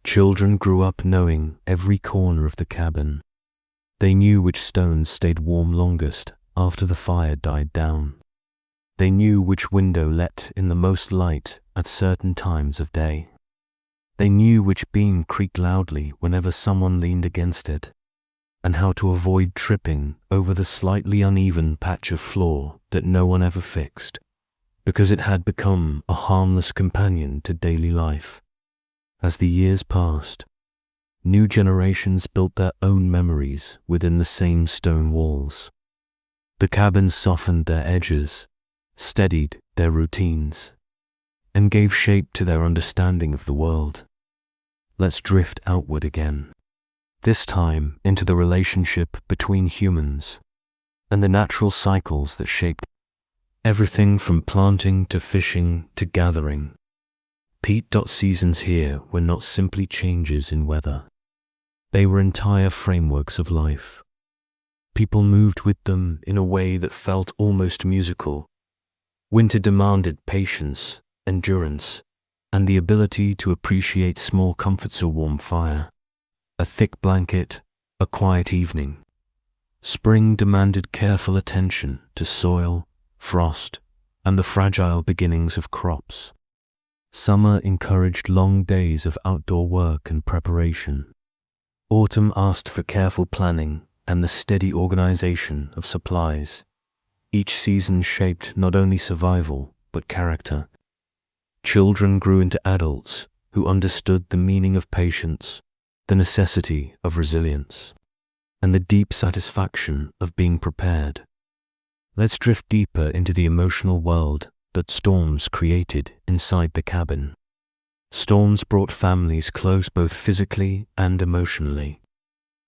Speaker 1: Children grew up knowing every corner of the cabin. They knew which stones stayed warm longest after the fire died down. They knew which window let in the most light at certain times of day. They knew which beam creaked loudly whenever someone leaned against it, and how to avoid tripping over the slightly uneven patch of floor that no one ever fixed, because it had become a harmless companion to daily life. As the years passed, new generations built their own memories within the same stone walls. The cabins softened their edges, steadied their routines, and gave shape to their understanding of the world. Let's drift outward again, this time into the relationship between humans and the natural cycles that shaped everything from planting to fishing to gathering. Seasons here were not simply changes in weather. They were entire frameworks of life. People moved with them in a way that felt almost musical. Winter demanded patience, endurance, and the ability to appreciate small comforts: a warm fire, a thick blanket, a quiet evening. Spring demanded careful attention to soil, frost, and the fragile beginnings of crops. Summer encouraged long days of outdoor work and preparation. Autumn asked for careful planning and the steady organization of supplies. Each season shaped not only survival, but character. Children grew into adults who understood the meaning of patience, the necessity of resilience, and the deep satisfaction of being prepared. Let's drift deeper into the emotional world that storms created inside the cabin. Storms brought families close both physically and emotionally.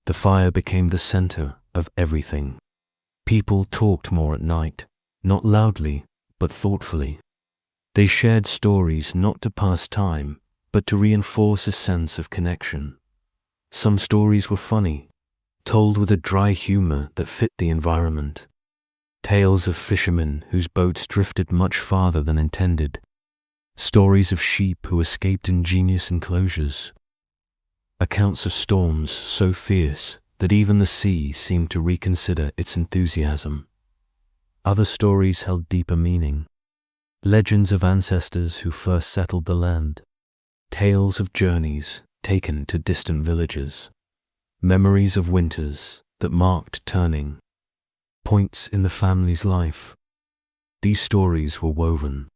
Speaker 1: The fire became the center of everything. People talked more at night, not loudly, but thoughtfully. They shared stories not to pass time, but to reinforce a sense of connection. Some stories were funny, told with a dry humor that fit the environment. Tales of fishermen whose boats drifted much farther than intended. Stories of sheep who escaped ingenious enclosures. Accounts of storms so fierce that even the sea seemed to reconsider its enthusiasm. Other stories held deeper meaning. Legends of ancestors who first settled the land. Tales of journeys taken to distant villages, memories of winters that marked turning points in the family's life. These stories were woven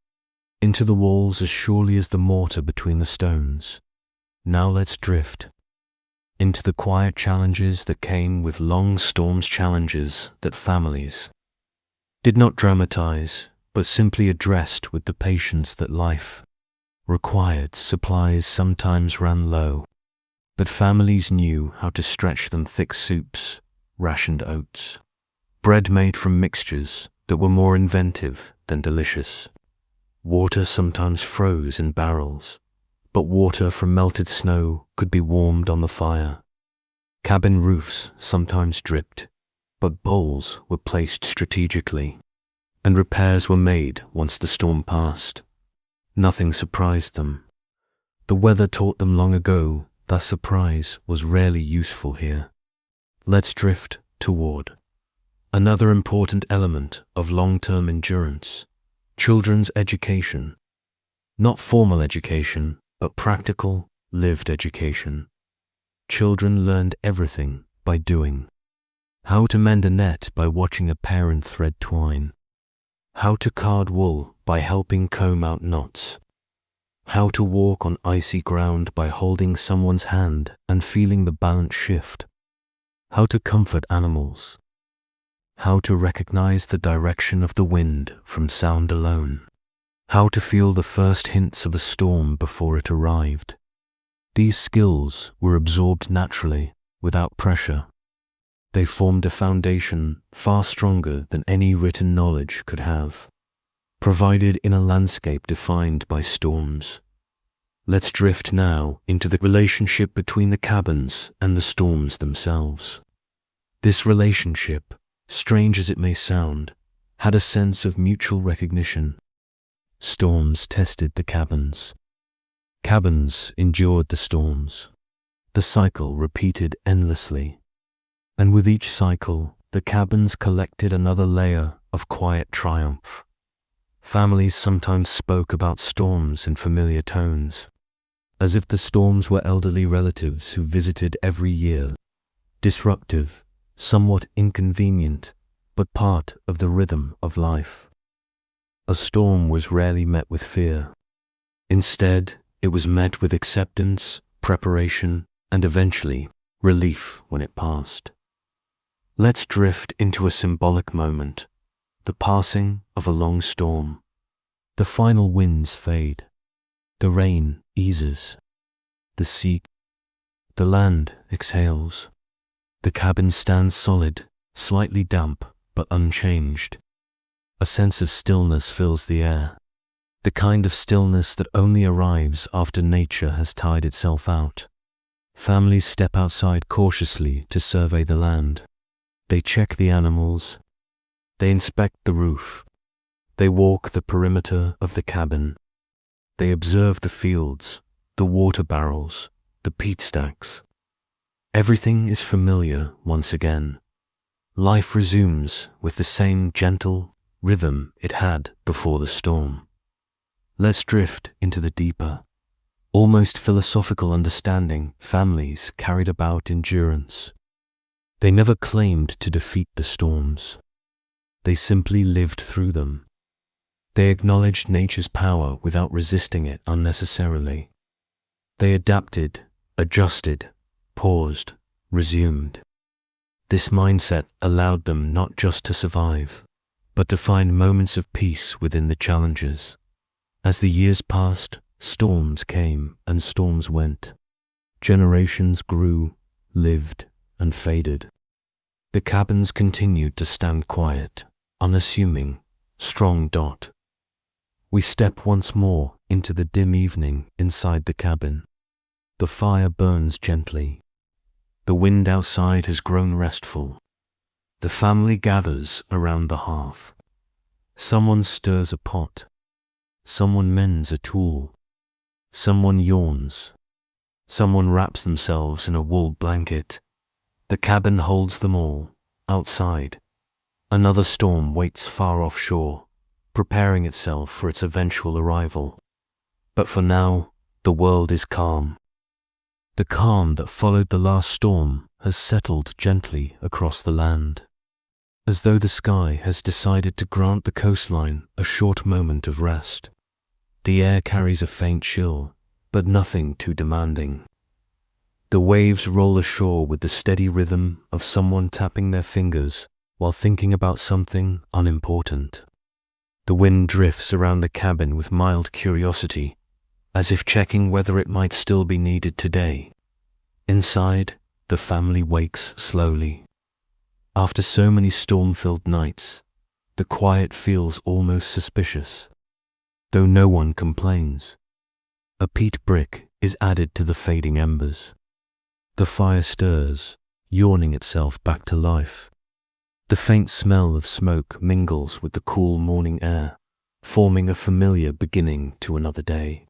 Speaker 1: into the walls as surely as the mortar between the stones. Now let's drift into the quiet challenges that came with long storms, challenges that families did not dramatize, but simply addressed with the patience that life required. Supplies sometimes ran low, but families knew how to stretch them. Thick soups, rationed oats, bread made from mixtures that were more inventive than delicious. Water sometimes froze in barrels, but water from melted snow could be warmed on the fire. Cabin roofs sometimes dripped, but bowls were placed strategically, and repairs were made once the storm passed. Nothing surprised them. The weather taught them long ago that surprise was rarely useful here. Let's drift toward another important element of long-term endurance: children's education. Not formal education, but practical, lived education. Children learned everything by doing. How to mend a net by watching a parent thread twine. How to card wool by helping comb out knots. How to walk on icy ground by holding someone's hand and feeling the balance shift. How to comfort animals. How to recognize the direction of the wind from sound alone. How to feel the first hints of a storm before it arrived. These skills were absorbed naturally, without pressure. They formed a foundation far stronger than any written knowledge could have, provided in a landscape defined by storms. Let's drift now into the relationship between the cabins and the storms themselves. This relationship, strange as it may sound, had a sense of mutual recognition. Storms tested the cabins. Cabins endured the storms. The cycle repeated endlessly. And with each cycle, the cabins collected another layer of quiet triumph. Families sometimes spoke about storms in familiar tones, as if the storms were elderly relatives who visited every year. Disruptive, somewhat inconvenient, but part of the rhythm of life. A storm was rarely met with fear. Instead, it was met with acceptance, preparation, and eventually, relief when it passed. Let's drift into a symbolic moment, the passing of a long storm. The final winds fade. The rain eases. The land exhales. The cabin stands solid, slightly damp, but unchanged. A sense of stillness fills the air, the kind of stillness that only arrives after nature has tired itself out. Families step outside cautiously to survey the land. They check the animals. They inspect the roof. They walk the perimeter of the cabin. They observe the fields, the water barrels, the peat stacks. Everything is familiar once again. Life resumes with the same gentle rhythm it had before the storm. Let's drift into the deeper, almost philosophical understanding families carried about endurance. They never claimed to defeat the storms. They simply lived through them. They acknowledged nature's power without resisting it unnecessarily. They adapted, adjusted, paused, resumed. This mindset allowed them not just to survive, but to find moments of peace within the challenges. As the years passed, storms came and storms went. Generations grew, lived, and faded. The cabins continued to stand quiet, unassuming, strong. We step once more into the dim evening inside the cabin. The fire burns gently. The wind outside has grown restful. The family gathers around the hearth. Someone stirs a pot. Someone mends a tool. Someone yawns. Someone wraps themselves in a wool blanket. The cabin holds them all, outside. Another storm waits far offshore, preparing itself for its eventual arrival. But for now, the world is calm. The calm that followed the last storm has settled gently across the land, as though the sky has decided to grant the coastline a short moment of rest. The air carries a faint chill, but nothing too demanding. The waves roll ashore with the steady rhythm of someone tapping their fingers while thinking about something unimportant. The wind drifts around the cabin with mild curiosity, as if checking whether it might still be needed today. Inside, the family wakes slowly. After so many storm-filled nights, the quiet feels almost suspicious, though no one complains. A peat brick is added to the fading embers. The fire stirs, yawning itself back to life. The faint smell of smoke mingles with the cool morning air, forming a familiar beginning to another day.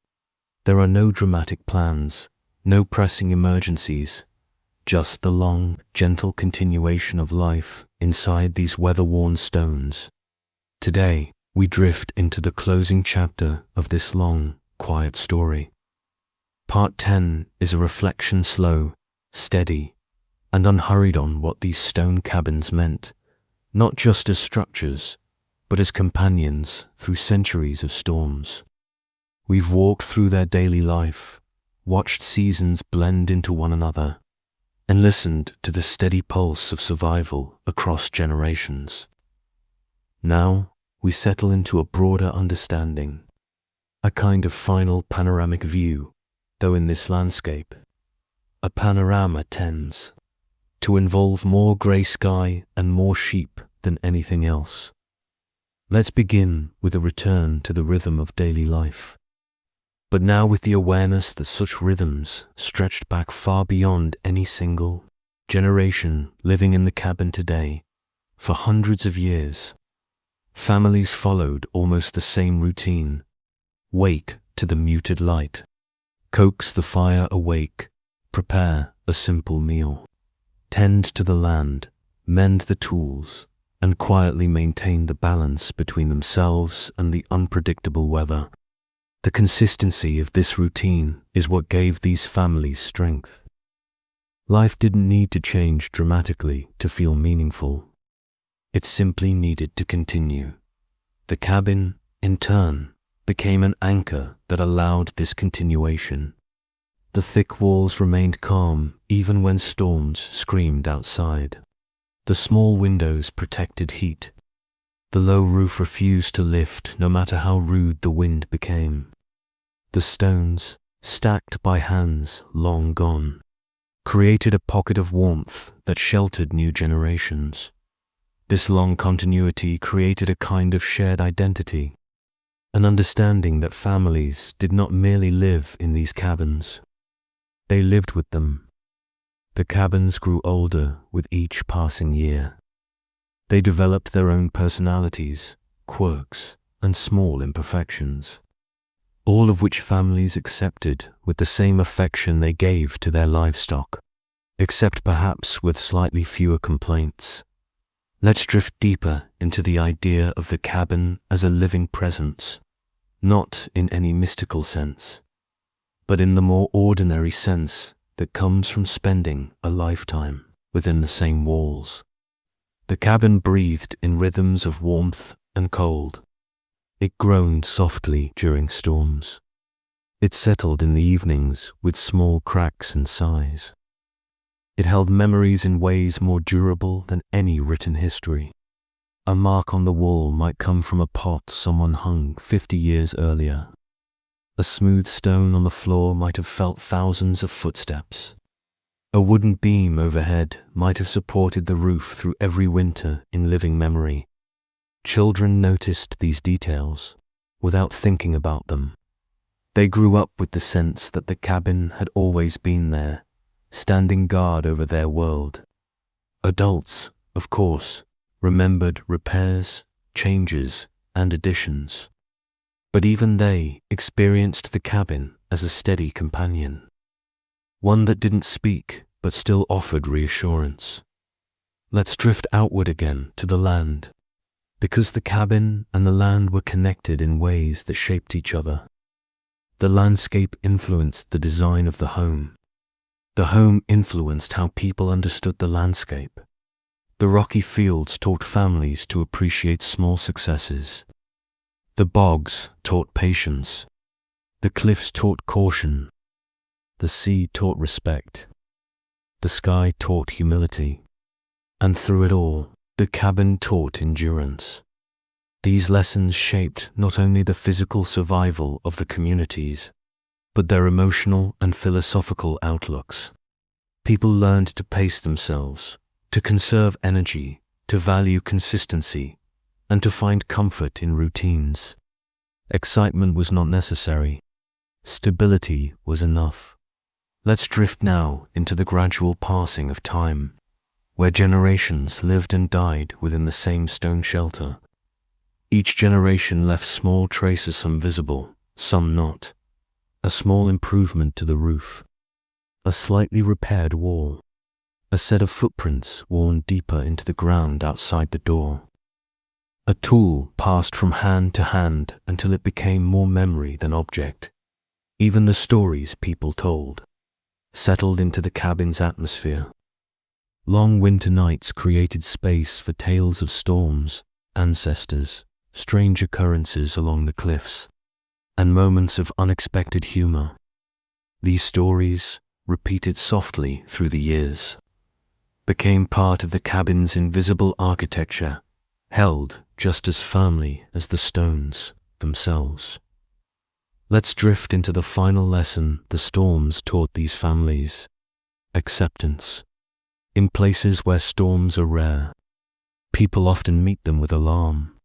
Speaker 1: There are no dramatic plans, no pressing emergencies, just the long, gentle continuation of life inside these weather-worn stones. Today, we drift into the closing chapter of this long, quiet story. Part 10 is a reflection slow, steady, and unhurried on what these stone cabins meant, not just as structures, but as companions through centuries of storms. We've walked through their daily life, watched seasons blend into one another, and listened to the steady pulse of survival across generations. Now, we settle into a broader understanding, a kind of final panoramic view, though in this landscape, a panorama tends to involve more grey sky and more sheep than anything else. Let's begin with a return to the rhythm of daily life, but now with the awareness that such rhythms stretched back far beyond any single generation living in the cabin today. For hundreds of years, families followed almost the same routine: wake to the muted light, coax the fire awake, prepare a simple meal, tend to the land, mend the tools, and quietly maintain the balance between themselves and the unpredictable weather. The consistency of this routine is what gave these families strength. Life didn't need to change dramatically to feel meaningful. It simply needed to continue. The cabin, in turn, became an anchor that allowed this continuation. The thick walls remained calm even when storms screamed outside. The small windows protected heat. The low roof refused to lift no matter how rude the wind became. The stones, stacked by hands long gone, created a pocket of warmth that sheltered new generations. This long continuity created a kind of shared identity, an understanding that families did not merely live in these cabins. They lived with them. The cabins grew older with each passing year. They developed their own personalities, quirks, and small imperfections, all of which families accepted with the same affection they gave to their livestock, except perhaps with slightly fewer complaints. Let's drift deeper into the idea of the cabin as a living presence, not in any mystical sense, but in the more ordinary sense that comes from spending a lifetime within the same walls. The cabin breathed in rhythms of warmth and cold. It groaned softly during storms. It settled in the evenings with small cracks and sighs. It held memories in ways more durable than any written history. A mark on the wall might come from a pot someone hung 50 years earlier. A smooth stone on the floor might have felt thousands of footsteps. A wooden beam overhead might have supported the roof through every winter in living memory. Children noticed these details without thinking about them. They grew up with the sense that the cabin had always been there, standing guard over their world. Adults, of course, remembered repairs, changes, and additions. But even they experienced the cabin as a steady companion, one that didn't speak but still offered reassurance. Let's drift outward again to the land, because the cabin and the land were connected in ways that shaped each other. The landscape influenced the design of the home. The home influenced how people understood the landscape. The rocky fields taught families to appreciate small successes. The bogs taught patience. The cliffs taught caution. The sea taught respect. The sky taught humility. And through it all, the cabin taught endurance. These lessons shaped not only the physical survival of the communities, but their emotional and philosophical outlooks. People learned to pace themselves, to conserve energy, to value consistency, and to find comfort in routines. Excitement was not necessary. Stability was enough. Let's drift now into the gradual passing of time, where generations lived and died within the same stone shelter. Each generation left small traces, some visible, some not. A small improvement to the roof, a slightly repaired wall, a set of footprints worn deeper into the ground outside the door. A tool passed from hand to hand until it became more memory than object. Even the stories people told settled into the cabin's atmosphere. Long winter nights created space for tales of storms, ancestors, strange occurrences along the cliffs, and moments of unexpected humor. These stories, repeated softly through the years, became part of the cabin's invisible architecture, held just as firmly as the stones themselves. Let's drift into the final lesson the storms taught these families: acceptance. In places where storms are rare, people often meet them with alarm.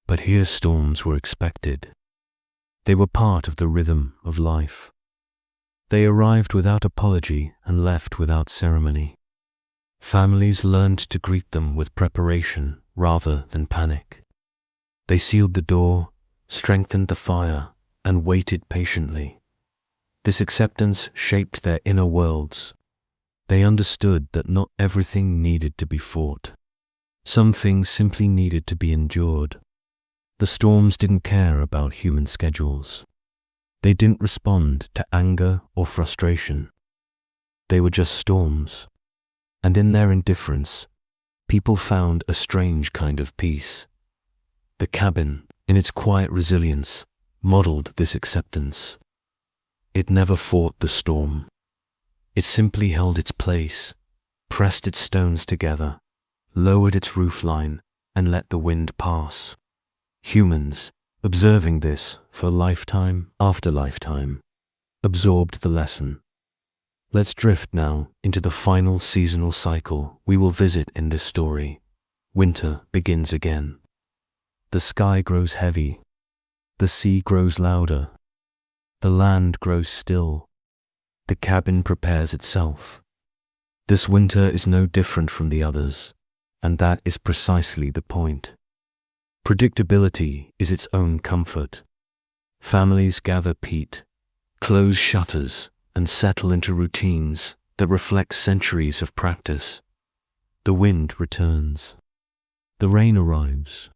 Speaker 1: But here storms were expected. They were part of the rhythm of life. They arrived without apology and left without ceremony. Families learned to greet them with preparation rather than panic. They sealed the door, strengthened the fire, and waited patiently. This acceptance shaped their inner worlds. They understood that not everything needed to be fought. Some things simply needed to be endured. The storms didn't care about human schedules. They didn't respond to anger or frustration. They were just storms. And in their indifference, people found a strange kind of peace. The cabin, in its quiet resilience, modeled this acceptance. It never fought the storm. It simply held its place, pressed its stones together, lowered its roofline, and let the wind pass. Humans, observing this for lifetime after lifetime, absorbed the lesson. Let's drift now into the final seasonal cycle we will visit in this story. Winter begins again. The sky grows heavy. The sea grows louder. The land grows still. The cabin prepares itself. This winter is no different from the others, and that is precisely the point. Predictability is its own comfort. Families gather peat, close shutters, and settle into routines that reflect centuries of practice. The wind returns. The rain arrives.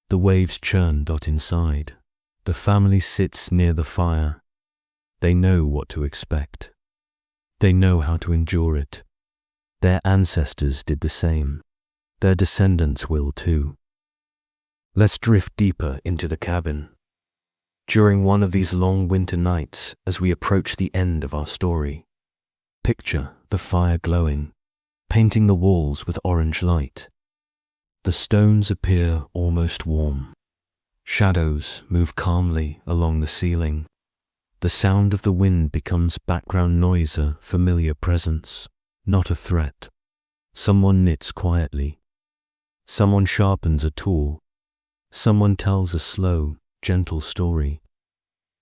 Speaker 1: The waves churn inside. The family sits near the fire. They know what to expect. They know how to endure it. Their ancestors did the same. Their descendants will too. Let's drift deeper into the cabin. During one of these long winter nights, as we approach the end of our story, picture the fire glowing, painting the walls with orange light. The stones appear almost warm. Shadows move calmly along the ceiling. The sound of the wind becomes background noise, a familiar presence, not a threat. Someone knits quietly. Someone sharpens a tool. Someone tells a slow, gentle story.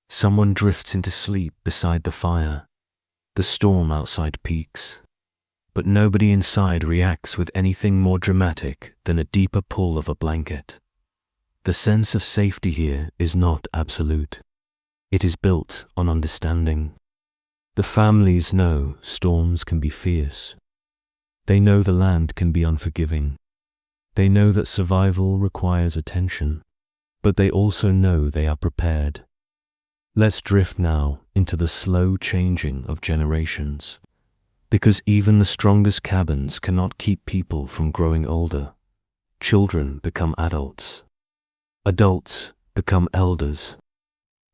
Speaker 1: Someone drifts into sleep beside the fire. The storm outside peaks, but nobody inside reacts with anything more dramatic than a deeper pull of a blanket. The sense of safety here is not absolute. It is built on understanding. The families know storms can be fierce. They know the land can be unforgiving. They know that survival requires attention, but they also know they are prepared. Let's drift now into the slow changing of generations, because even the strongest cabins cannot keep people from growing older. Children become adults. Adults become elders.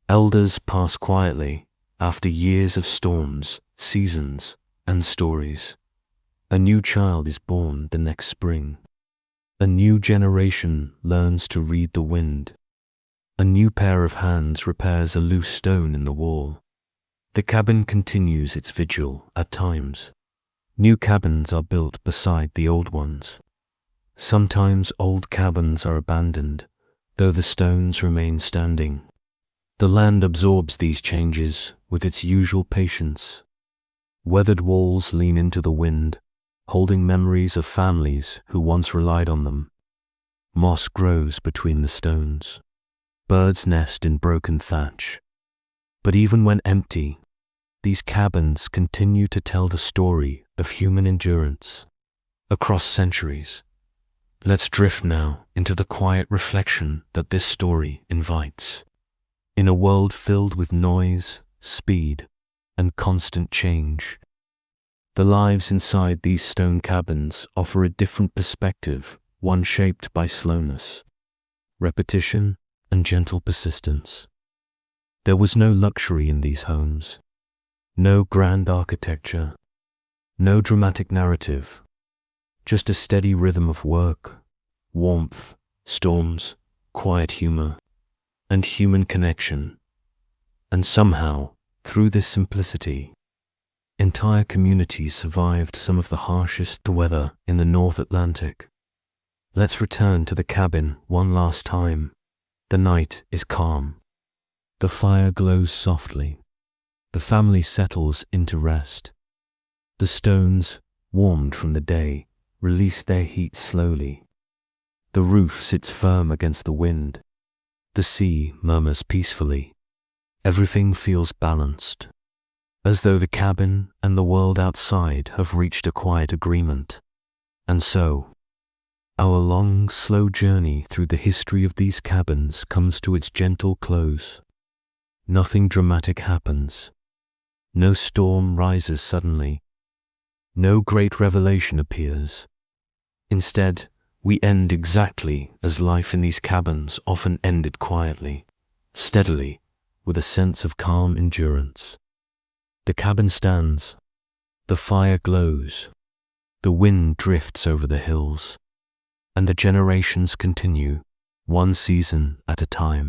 Speaker 1: Elders pass quietly after years of storms, seasons, and stories. A new child is born the next spring. A new generation learns to read the wind. A new pair of hands repairs a loose stone in the wall. The cabin continues its vigil at times. New cabins are built beside the old ones. Sometimes old cabins are abandoned, though the stones remain standing. The land absorbs these changes with its usual patience. Weathered walls lean into the wind, holding memories of families who once relied on them. Moss grows between the stones. Birds nest in broken thatch. But even when empty, these cabins continue to tell the story of human endurance across centuries. Let's drift now into the quiet reflection that this story invites. In a world filled with noise, speed, and constant change, the lives inside these stone cabins offer a different perspective, one shaped by slowness, repetition, and gentle persistence. There was no luxury in these homes, no grand architecture, no dramatic narrative, just a steady rhythm of work, warmth, storms, quiet humor, and human connection. And somehow, through this simplicity, entire communities survived some of the harshest weather in the North Atlantic. Let's return to the cabin one last time. The night is calm. The fire glows softly. The family settles into rest. The stones, warmed from the day, release their heat slowly. The roof sits firm against the wind. The sea murmurs peacefully. Everything feels balanced, as though the cabin and the world outside have reached a quiet agreement. And so, our long, slow journey through the history of these cabins comes to its gentle close. Nothing dramatic happens. No storm rises suddenly. No great revelation appears. Instead, we end exactly as life in these cabins often ended quietly, steadily, with a sense of calm endurance. The cabin stands. The fire glows. The wind drifts over the hills. And the generations continue, one season at a time.